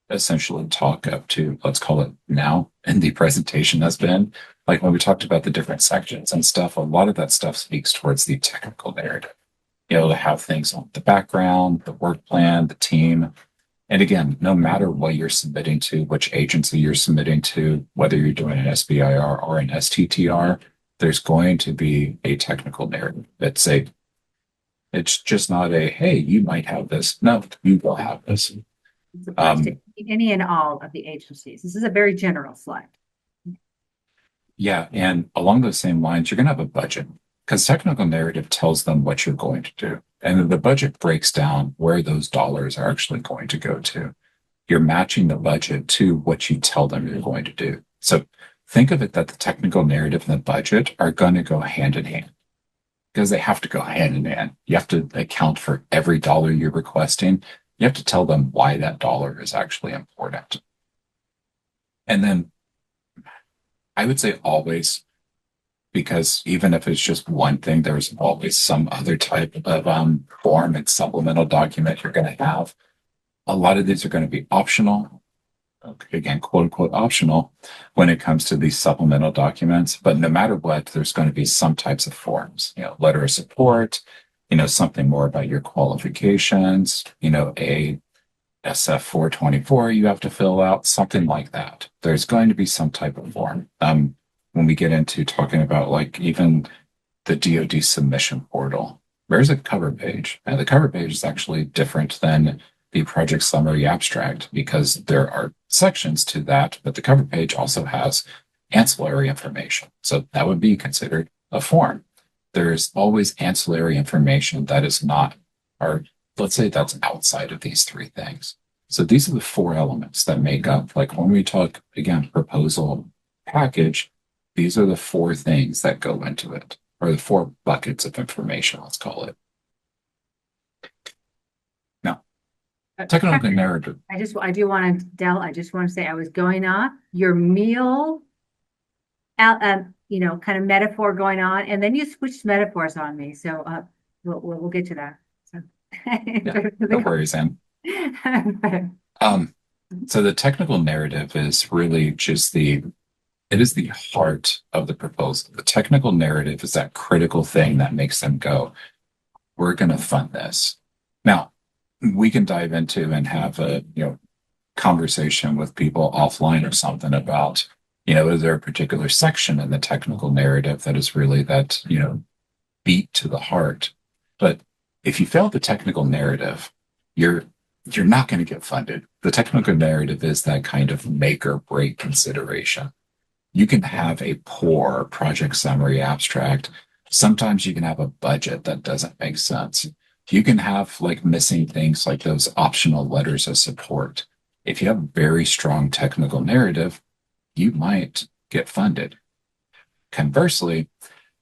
essentially talk up to, let's call it now, in the presentation has been. Like when we talked about the different sections and stuff, a lot of that stuff speaks towards the technical narrative. To have things on the background, the work plan, the team. And again, no matter what you're submitting to, which agency you're submitting to, whether you're doing an SBIR or an STTR, there's going to be a technical narrative. It's just not a, hey, you might have this. No, you will have this. It's applies to any and all of the agencies. This is a very general slide. Yeah. And along those same lines, you're going to have a budget because technical narrative tells them what you're going to do. And the budget breaks down where those dollars are actually going to go to. You're matching the budget to what you tell them you're going to do. So think of it that the technical narrative and the budget are going to go hand in hand because they have to go hand in hand. You have to account for every dollar you're requesting. You have to tell them why that dollar is actually important. And then I would say always, because even if it's just one thing, there's always some other type of form and supplemental document you're going to have. A lot of these are going to be optional. Okay, again, quote unquote optional when it comes to these supplemental documents. But no matter what, there's going to be some types of forms, letter of support, something more about your qualifications, a SF 424 you have to fill out, something like that. There's going to be some type of form. When we get into talking about like even the DoD submission portal, there's a cover page, and the cover page is actually different than the project summary abstract because there are sections to that, but the cover page also has ancillary information. So that would be considered a form. There's always ancillary information that is not, or let's say that's outside of these three things. So these are the four elements that make up, like when we talk, again, proposal package, these are the four things that go into it, or the four buckets of information, let's call it. Now, technical narrative. I do want to, Del, I just want to say I was going off your meal, kind of metaphor going on, and then you switched metaphors on me. So we'll get to that. So yeah, no worries, Anne. So the technical narrative is really just it is the heart of the proposal. The technical narrative is that critical thing that makes them go, we're going to fund this. Now, we can dive into and have a, conversation with people offline or something about, is there a particular section in the technical narrative that is really that, beat to the heart? But if you fail the technical narrative, you're not going to get funded. The technical narrative is that kind of make or break consideration. You can have a poor project summary abstract. Sometimes you can have a budget that doesn't make sense. You can have like missing things like those optional letters of support. If you have a very strong technical narrative, you might get funded. Conversely,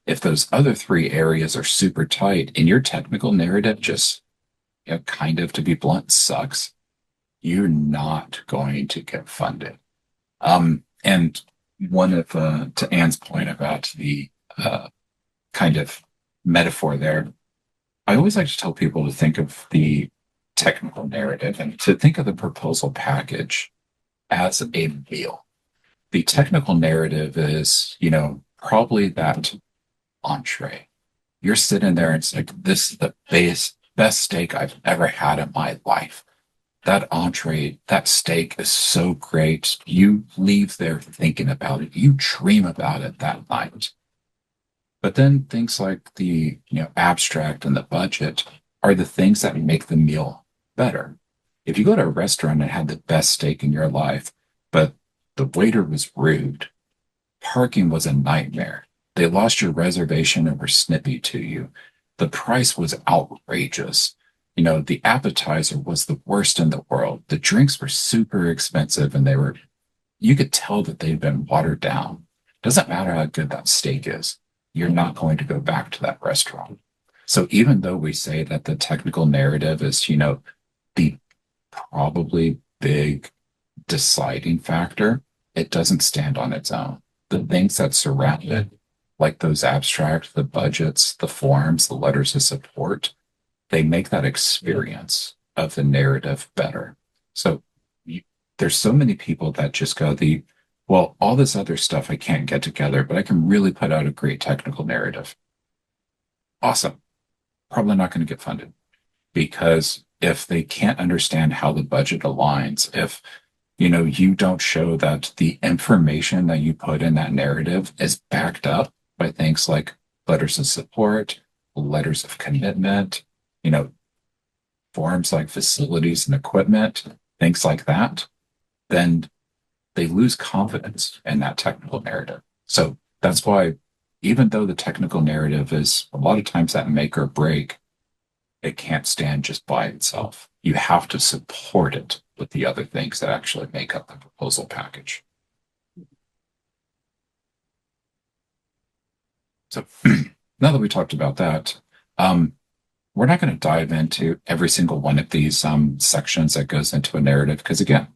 if those other three areas are super tight and your technical narrative just, kind of, to be blunt, sucks, you're not going to get funded. And one of, to Anne's point about the kind of metaphor there, I always like to tell people to think of the technical narrative and to think of the proposal package as a meal. The technical narrative is, probably that entree. You're sitting there and it's like, this is the best steak I've ever had in my life. That entree, that steak is so great. You leave there thinking about it. You dream about it that night. But then things like the, abstract and the budget are the things that make the meal better. If you go to a restaurant and had the best steak in your life, but the waiter was rude, parking was a nightmare, they lost your reservation and were snippy to you, the price was outrageous, the appetizer was the worst in the world, the drinks were super expensive and you could tell that they'd been watered down. Doesn't matter how good that steak is, you're not going to go back to that restaurant. So even though we say that the technical narrative is, the probably big deciding factor, it doesn't stand on its own. The things that surround it, like those abstracts, the budgets, the forms, the letters of support, they make that experience of the narrative better. So you, there's so many people that just go well, all this other stuff I can't get together, but I can really put out a great technical narrative. Awesome. Probably not going to get funded because if they can't understand how the budget aligns, if you don't show that the information that you put in that narrative is backed up by things like letters of support, letters of commitment, you know, forms like facilities and equipment, things like that, then they lose confidence in that technical narrative. So that's why, even though the technical narrative is a lot of times that make or break, it can't stand just by itself. You have to support it with the other things that actually make up the proposal package. So now that we talked about that, we're not going to dive into every single one of these sections that goes into a narrative because, again,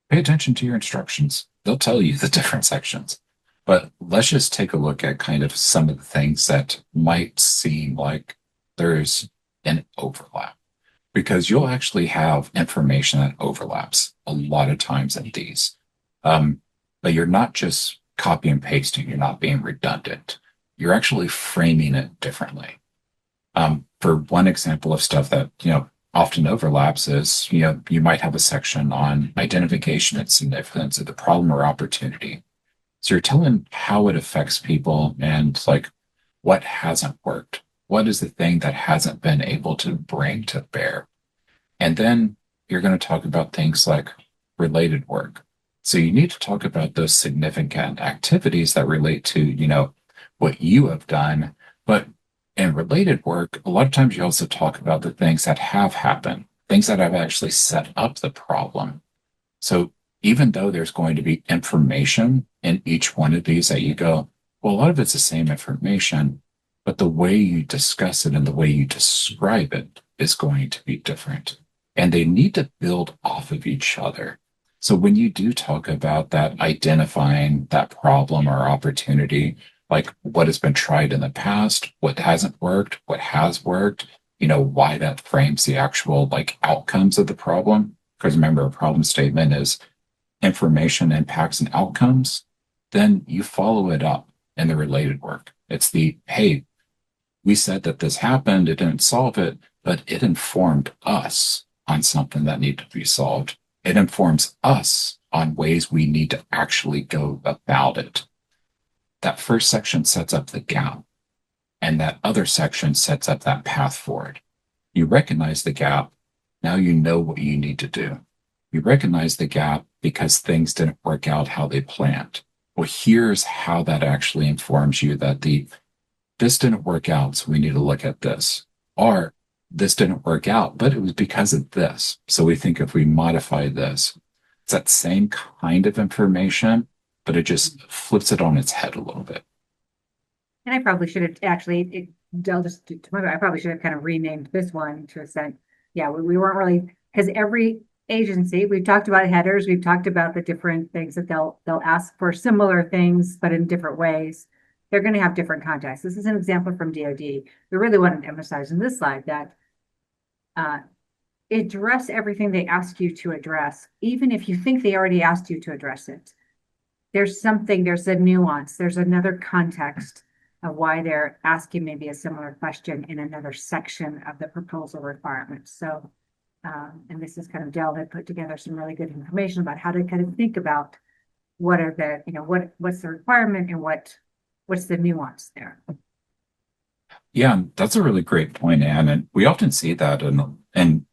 pay attention to your instructions. They'll tell you the different sections. But let's just take a look at kind of some of the things that might seem like there's an overlap because you'll actually have information that overlaps a lot of times in these. But you're not just copy and pasting, you're not being redundant. You're actually framing it differently. For one example of stuff that, often overlaps is, you might have a section on identification and significance of the problem or opportunity. So you're telling how it affects people and like what hasn't worked. What is the thing that hasn't been able to bring to bear? And then you're going to talk about things like related work. So you need to talk about those significant activities that relate to, what you have done. But in related work, a lot of times you also talk about the things that have happened, things that have actually set up the problem. So even though there's going to be information in each one of these that you go, well, a lot of it's the same information, but the way you discuss it and the way you describe it is going to be different. And they need to build off of each other. So when you do talk about that identifying that problem or opportunity, like what has been tried in the past, what hasn't worked, what has worked, why that frames the actual like outcomes of the problem. Because remember, a problem statement is information, impacts, and outcomes. Then you follow it up in the related work. It's hey, we said that this happened, it didn't solve it, but it informed us on something that needed to be solved. It informs us on ways we need to actually go about it. That first section sets up the gap, and that other section sets up that path forward. You recognize the gap. Now you know what you need to do. You recognize the gap because things didn't work out how they planned. Well, here's how that actually informs you that this didn't work out, so we need to look at this. Or this didn't work out, but it was because of this. So we think if we modify this, it's that same kind of information, but it just flips it on its head a little bit. And I probably should have actually, I'll just I probably should have kind of renamed this one to a sense. Yeah, we weren't really, because every agency, we've talked about headers, we've talked about the different things that they'll ask for similar things, but in different ways. They're going to have different contexts. This is an example from DoD. We really wanted to emphasize in this slide that address everything they ask you to address, even if you think they already asked you to address it. There's a nuance, there's another context of why they're asking maybe a similar question in another section of the proposal requirements. So, and this is kind of Dell had put together some really good information about how to kind of think about what are what's the requirement and what's the nuance there. Yeah, that's a really great point, Anne. And we often see that and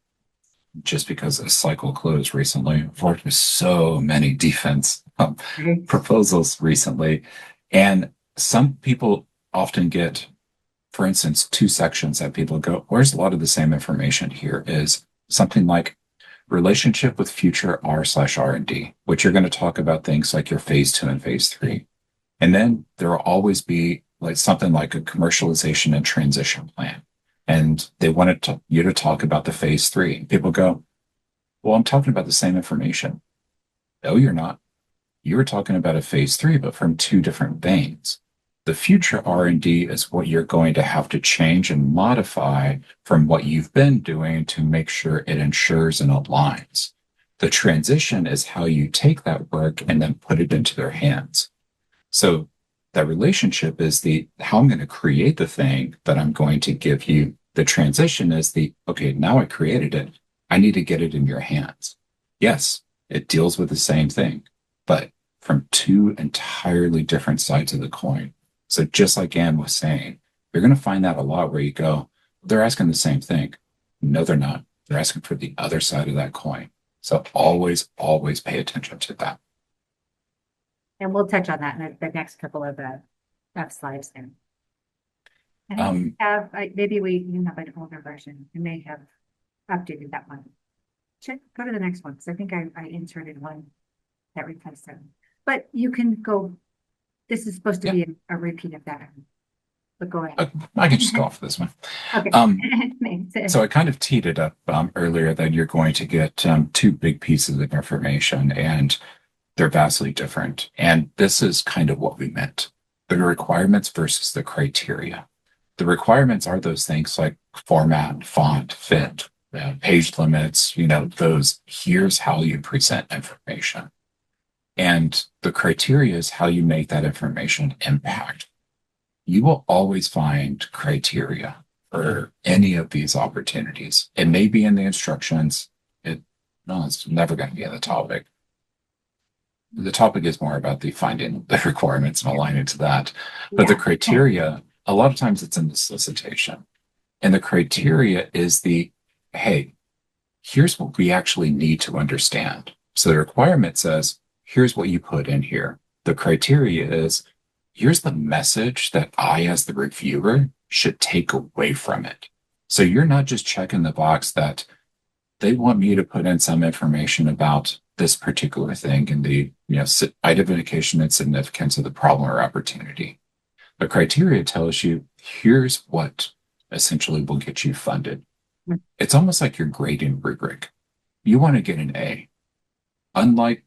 just because a cycle closed recently, I've worked with so many defense proposals recently. And some people often get, for instance, two sections that people go, where's a lot of the same information here is something like relationship with future R/R&D, which you're going to talk about things like your phase 2 and phase 3. And then there will always be like something like a commercialization and transition plan. And they wanted you to talk about the phase 3. People go, well, I'm talking about the same information. No, you're not. You were talking about a phase 3, but from two different veins. The future R&D is what you're going to have to change and modify from what you've been doing to make sure it ensures and aligns. The transition is how you take that work and then put it into their hands. So that relationship is the how I'm going to create the thing that I'm going to give you. The transition is the, okay, now I created it. I need to get it in your hands. Yes, it deals with the same thing, but from two entirely different sides of the coin. So just like Anne was saying, you're going to find that a lot where you go, they're asking the same thing. No, they're not. They're asking for the other side of that coin. So always, always pay attention to that. And we'll touch on that in the next couple of slides then. And maybe we have an older version. We may have updated that one. Go to the next one, because I think I inserted one that replaced them. But you can go, this is supposed to be a repeat of that. But go ahead. I can just go off this one. Okay. So I kind of teed it up earlier that you're going to get two big pieces of information, and they're vastly different. And this is kind of what we meant. The requirements versus the criteria. The requirements are those things like format, font, fit, page limits, those, here's how you present information. And the criteria is how you make that information impact. You will always find criteria for any of these opportunities. It may be in the instructions. It's never going to be in the topic. The topic is more about the finding the requirements and aligning to that. But the criteria, a lot of times it's in the solicitation. And the criteria is the, hey, here's what we actually need to understand. So the requirement says, here's what you put in here. The criteria is, here's the message that I, as the reviewer, should take away from it. So you're not just checking the box that they want me to put in some information about this particular thing in the identification and significance of the problem or opportunity. The criteria tells you, here's what essentially will get you funded. It's almost like your grading rubric. You want to get an A. Unlike,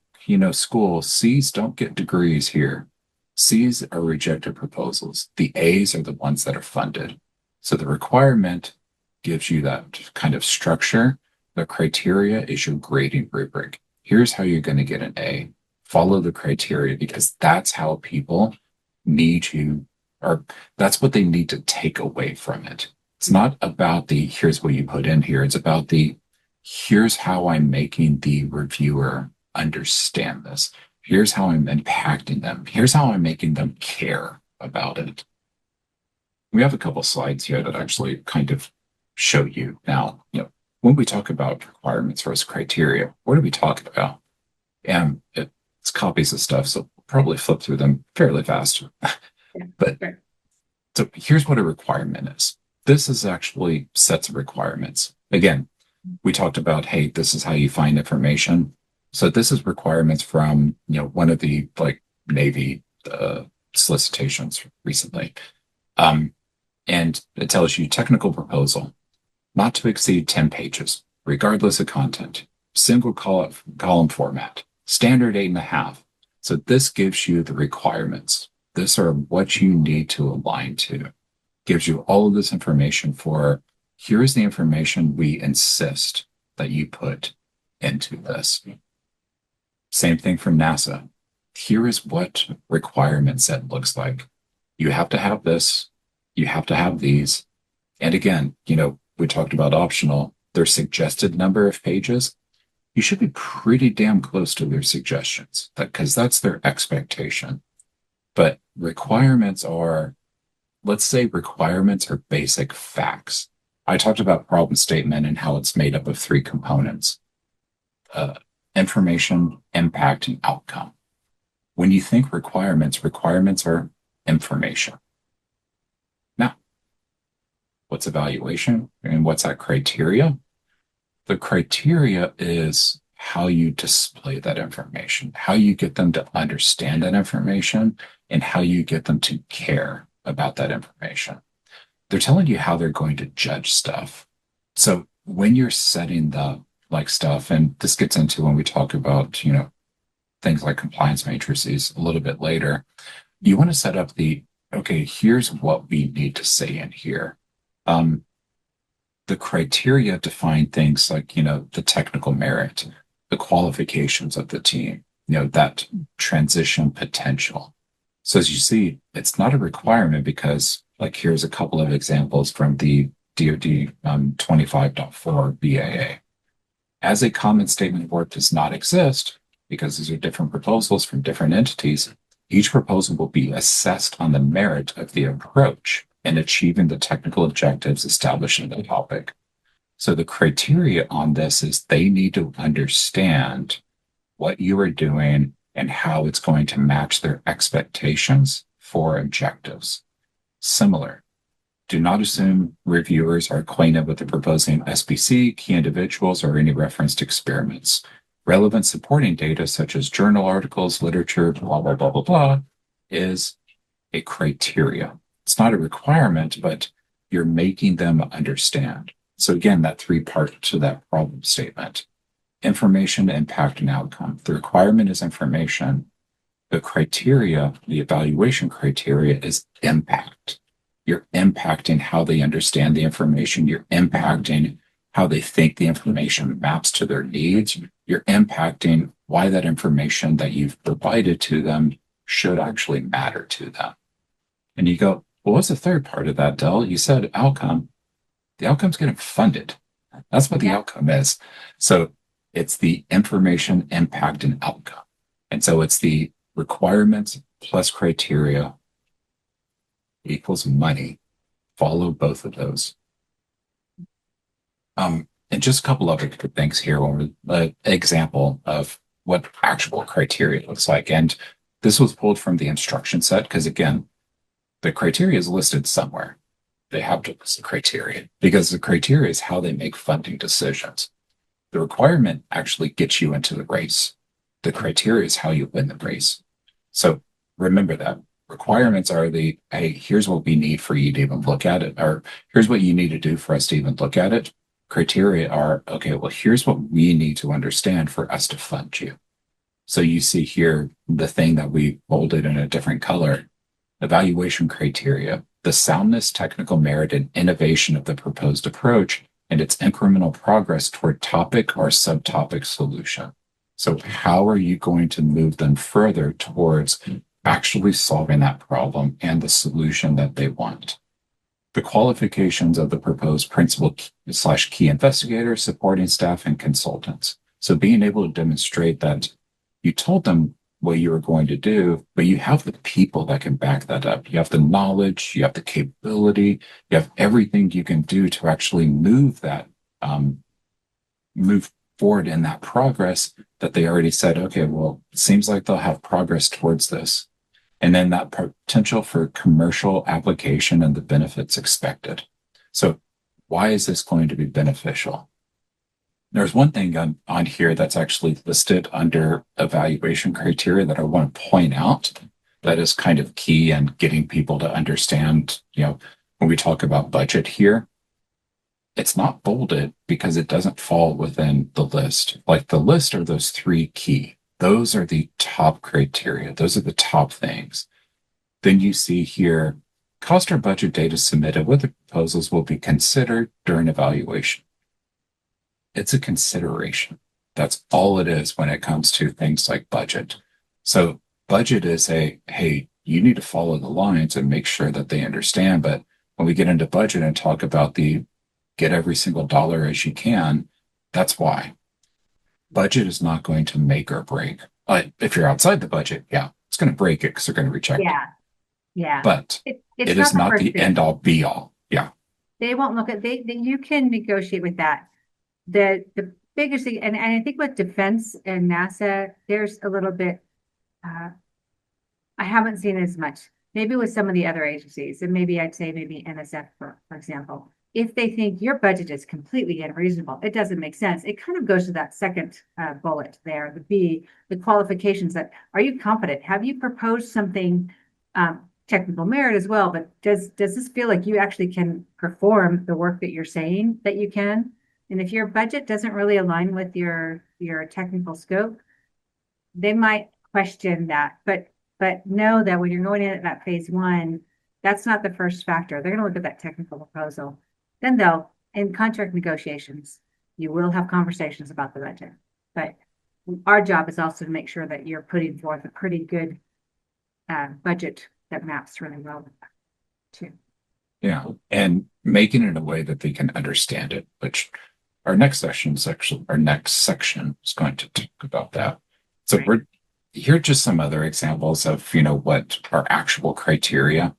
school, C's don't get degrees here. C's are rejected proposals. The A's are the ones that are funded. So the requirement gives you that kind of structure. The criteria is your grading rubric. Here's how you're going to get an A. Follow the criteria, because that's how people need you, or that's what they need to take away from it. It's not about the here's what you put in here. It's about the here's how I'm making the reviewer understand this. Here's how I'm impacting them. Here's how I'm making them care about it. We have a couple slides here that actually kind of show you now, when we talk about requirements versus criteria, what are we talking about? And it's copies of stuff, so we'll probably flip through them fairly fast. But so here's what a requirement is. This is actually sets of requirements. Again, we talked about, hey, this is how you find information. So this is requirements from, one of the Navy solicitations recently. And it tells you technical proposal, not to exceed 10 pages, regardless of content, single column format, standard 8.5. So this gives you the requirements. These are what you need to align to. Gives you all of this information for, here's the information we insist that you put into this. Same thing from NASA. Here is what requirement set looks like. You have to have this. You have to have these. And again, we talked about optional, their suggested number of pages. You should be pretty damn close to their suggestions, because that's their expectation. But requirements are, let's say requirements are basic facts. I talked about problem statement and how it's made up of three components. Information, impact, and outcome. When you think requirements are information. Now, what's evaluation and what's that criteria? The criteria is how you display that information, how you get them to understand that information, and how you get them to care about that information. They're telling you how they're going to judge stuff. So when you're setting the stuff, and this gets into when we talk about, things like compliance matrices a little bit later, you want to set up the okay, here's what we need to say in here. Um, the criteria define things like, the technical merit, the qualifications of the team, that transition potential. So as you see, it's not a requirement because, like, here's a couple of examples from the DoD 25.4 BAA. As a common statement of work does not exist, because these are different proposals from different entities, each proposal will be assessed on the merit of the approach in achieving the technical objectives established in the topic. So the criteria on this is they need to understand what you are doing and how it's going to match their expectations for objectives. Similar, do not assume reviewers are acquainted with the proposing SBC, key individuals, or any referenced experiments. Relevant supporting data, such as journal articles, literature, blah, blah, blah, blah, blah, is a criteria. It's not a requirement, but you're making them understand. So again, that three-part to that problem statement. Information, impact, and outcome. The requirement is information. The criteria, the evaluation criteria, is impact. You're impacting how they understand the information. You're impacting how they think the information maps to their needs. You're impacting why that information that you've provided to them should actually matter to them. And you go, well, what's the third part of that, Dell? You said outcome. The outcome's getting funded. That's what the Yeah. outcome is. So it's the information, impact, and outcome. And so it's the requirements plus criteria equals money. Follow both of those. And just a couple other good things here. When an example of what actual criteria looks like. And this was pulled from the instruction set because, again, the criteria is listed somewhere. They have to list the criteria because the criteria is how they make funding decisions. The requirement actually gets you into the race. The criteria is how you win the race. So remember that requirements are hey, here's what we need for you to even look at it, or here's what you need to do for us to even look at it. Criteria are, okay, well, here's what we need to understand for us to fund you. So you see here the thing that we bolded in a different color, evaluation criteria, the soundness, technical merit, and innovation of the proposed approach and its incremental progress toward topic or subtopic solution. So how are you going to move them further towards actually solving that problem and the solution that they want? The qualifications of the proposed principal / key investigator, supporting staff, and consultants. So being able to demonstrate that you told them what you were going to do, but you have the people that can back that up. You have the knowledge, you have the capability, you have everything you can do to actually move that, move forward in that progress that they already said, okay, well, it seems like they'll have progress towards this. And then that potential for commercial application and the benefits expected. So why is this going to be beneficial? There's one thing on here that's actually listed under evaluation criteria that I want to point out that is kind of key in getting people to understand, when we talk about budget here, it's not bolded because it doesn't fall within the list. Like the list are those three key. Those are the top criteria. Those are the top things. Then you see here, cost or budget data submitted with the proposals will be considered during evaluation. It's a consideration. That's all it is when it comes to things like budget. So budget is hey, you need to follow the lines and make sure that they understand. But when we get into budget and talk about the get every single dollar as you can, that's why. Budget is not going to make or break. If you're outside the budget, yeah, it's going to break it because they're going to reject it. Yeah. Yeah. But It's it not is the not first the thing. end all be all. Yeah. They won't look at you can negotiate with that. The biggest thing, and I think with defense and NASA, there's a little bit I haven't seen as much. Maybe with some of the other agencies, and maybe I'd say maybe NSF, for example. If they think your budget is completely unreasonable, it doesn't make sense. It kind of goes to that second bullet there, the B, the qualifications that are you confident? Have you proposed something, technical merit as well, but does this feel like you actually can perform the work that you're saying that you can? And if your budget doesn't really align with your technical scope, they might question that. But know that when you're going in at that phase one, That's not the first factor. They're going to look at that technical proposal. Then they'll, in contract negotiations, you will have conversations about the budget. But our job is also to make sure that you're putting forth a pretty good budget that maps really well with that too. Yeah. And making it in a way that they can understand it, which our next section is going to talk about that. So Right. here are just some other examples of, what are actual criteria.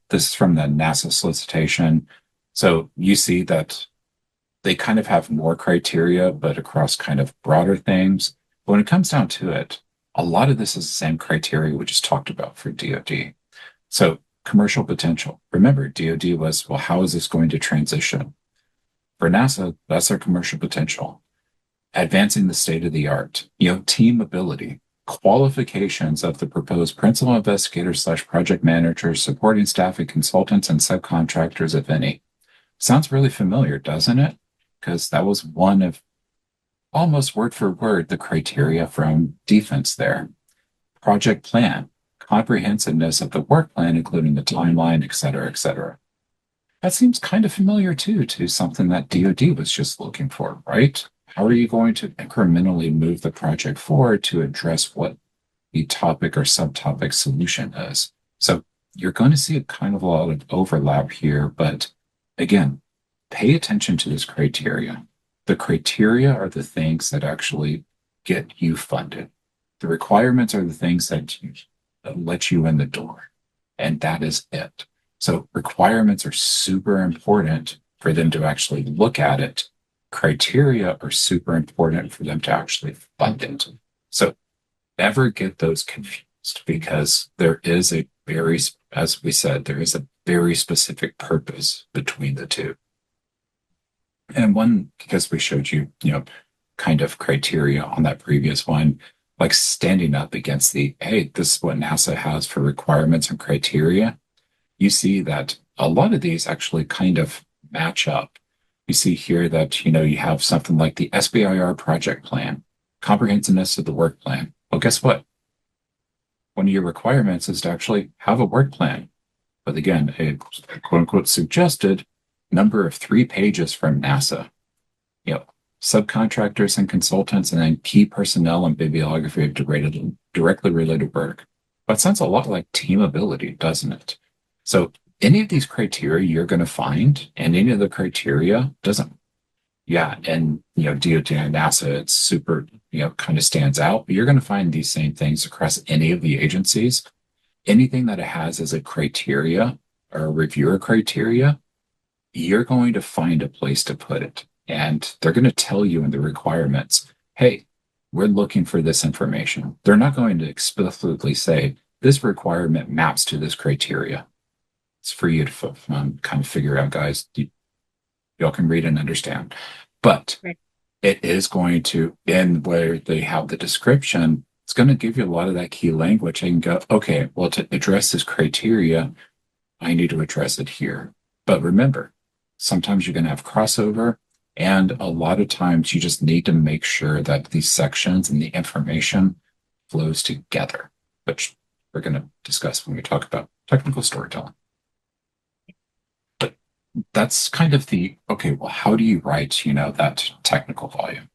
This is from the NASA solicitation. So you see that they kind of have more criteria, but across kind of broader things. But when it comes down to it, a lot of this is the same criteria we just talked about for DoD. So commercial potential. Remember, DoD was, well, how is this going to transition? For NASA, that's our commercial potential. Advancing the state of the art, team ability, qualifications of the proposed principal investigator / project managers, supporting staff and consultants and subcontractors, if any. Sounds really familiar, doesn't it? Because that was one of almost word for word the criteria from defense there. Project plan, comprehensiveness of the work plan, including the timeline, et cetera, et cetera. That seems kind of familiar too, to something that DoD was just looking for, right? How are you going to incrementally move the project forward to address what the topic or subtopic solution is? So you're going to see a kind of a lot of overlap here, but again, pay attention to this criteria. The criteria are the things that actually get you funded. The requirements are the things that let you in the door, and that is it. So requirements are super important for them to actually look at it. Criteria are super important for them to actually fund it. So never get those confused, because there is a very, as we said, there is a very specific purpose between the two. And one, because we showed you, kind of criteria on that previous one, like standing up against hey, this is what NASA has for requirements and criteria. You see that a lot of these actually kind of match up. You see here that, you have something like the SBIR project plan, comprehensiveness of the work plan. Well, guess what? One of your requirements is to actually have a work plan. But again, a quote unquote suggested number of 3 pages from NASA. Subcontractors and consultants, and then key personnel and bibliography of directly related work. That sounds a lot like team ability, doesn't it? So any of these criteria you're going to find, and any of the criteria doesn't. Yeah, and DoD and NASA, it's super, kind of stands out. But you're going to find these same things across any of the agencies. Anything that it has as a criteria or a reviewer criteria, you're going to find a place to put it. And they're going to tell you in the requirements, hey, we're looking for this information. They're not going to explicitly say, this requirement maps to this criteria. It's for you to kind of figure out, guys. Y'all can read and understand. But Right. it is going to, in where they have the description, it's going to give you a lot of that key language and go, okay, well, to address this criteria, I need to address it here. But remember, sometimes you're going to have crossover, and a lot of times you just need to make sure that these sections and the information flows together, which we're going to discuss when we talk about technical storytelling. But that's kind of okay, well, how do you write, that technical volume?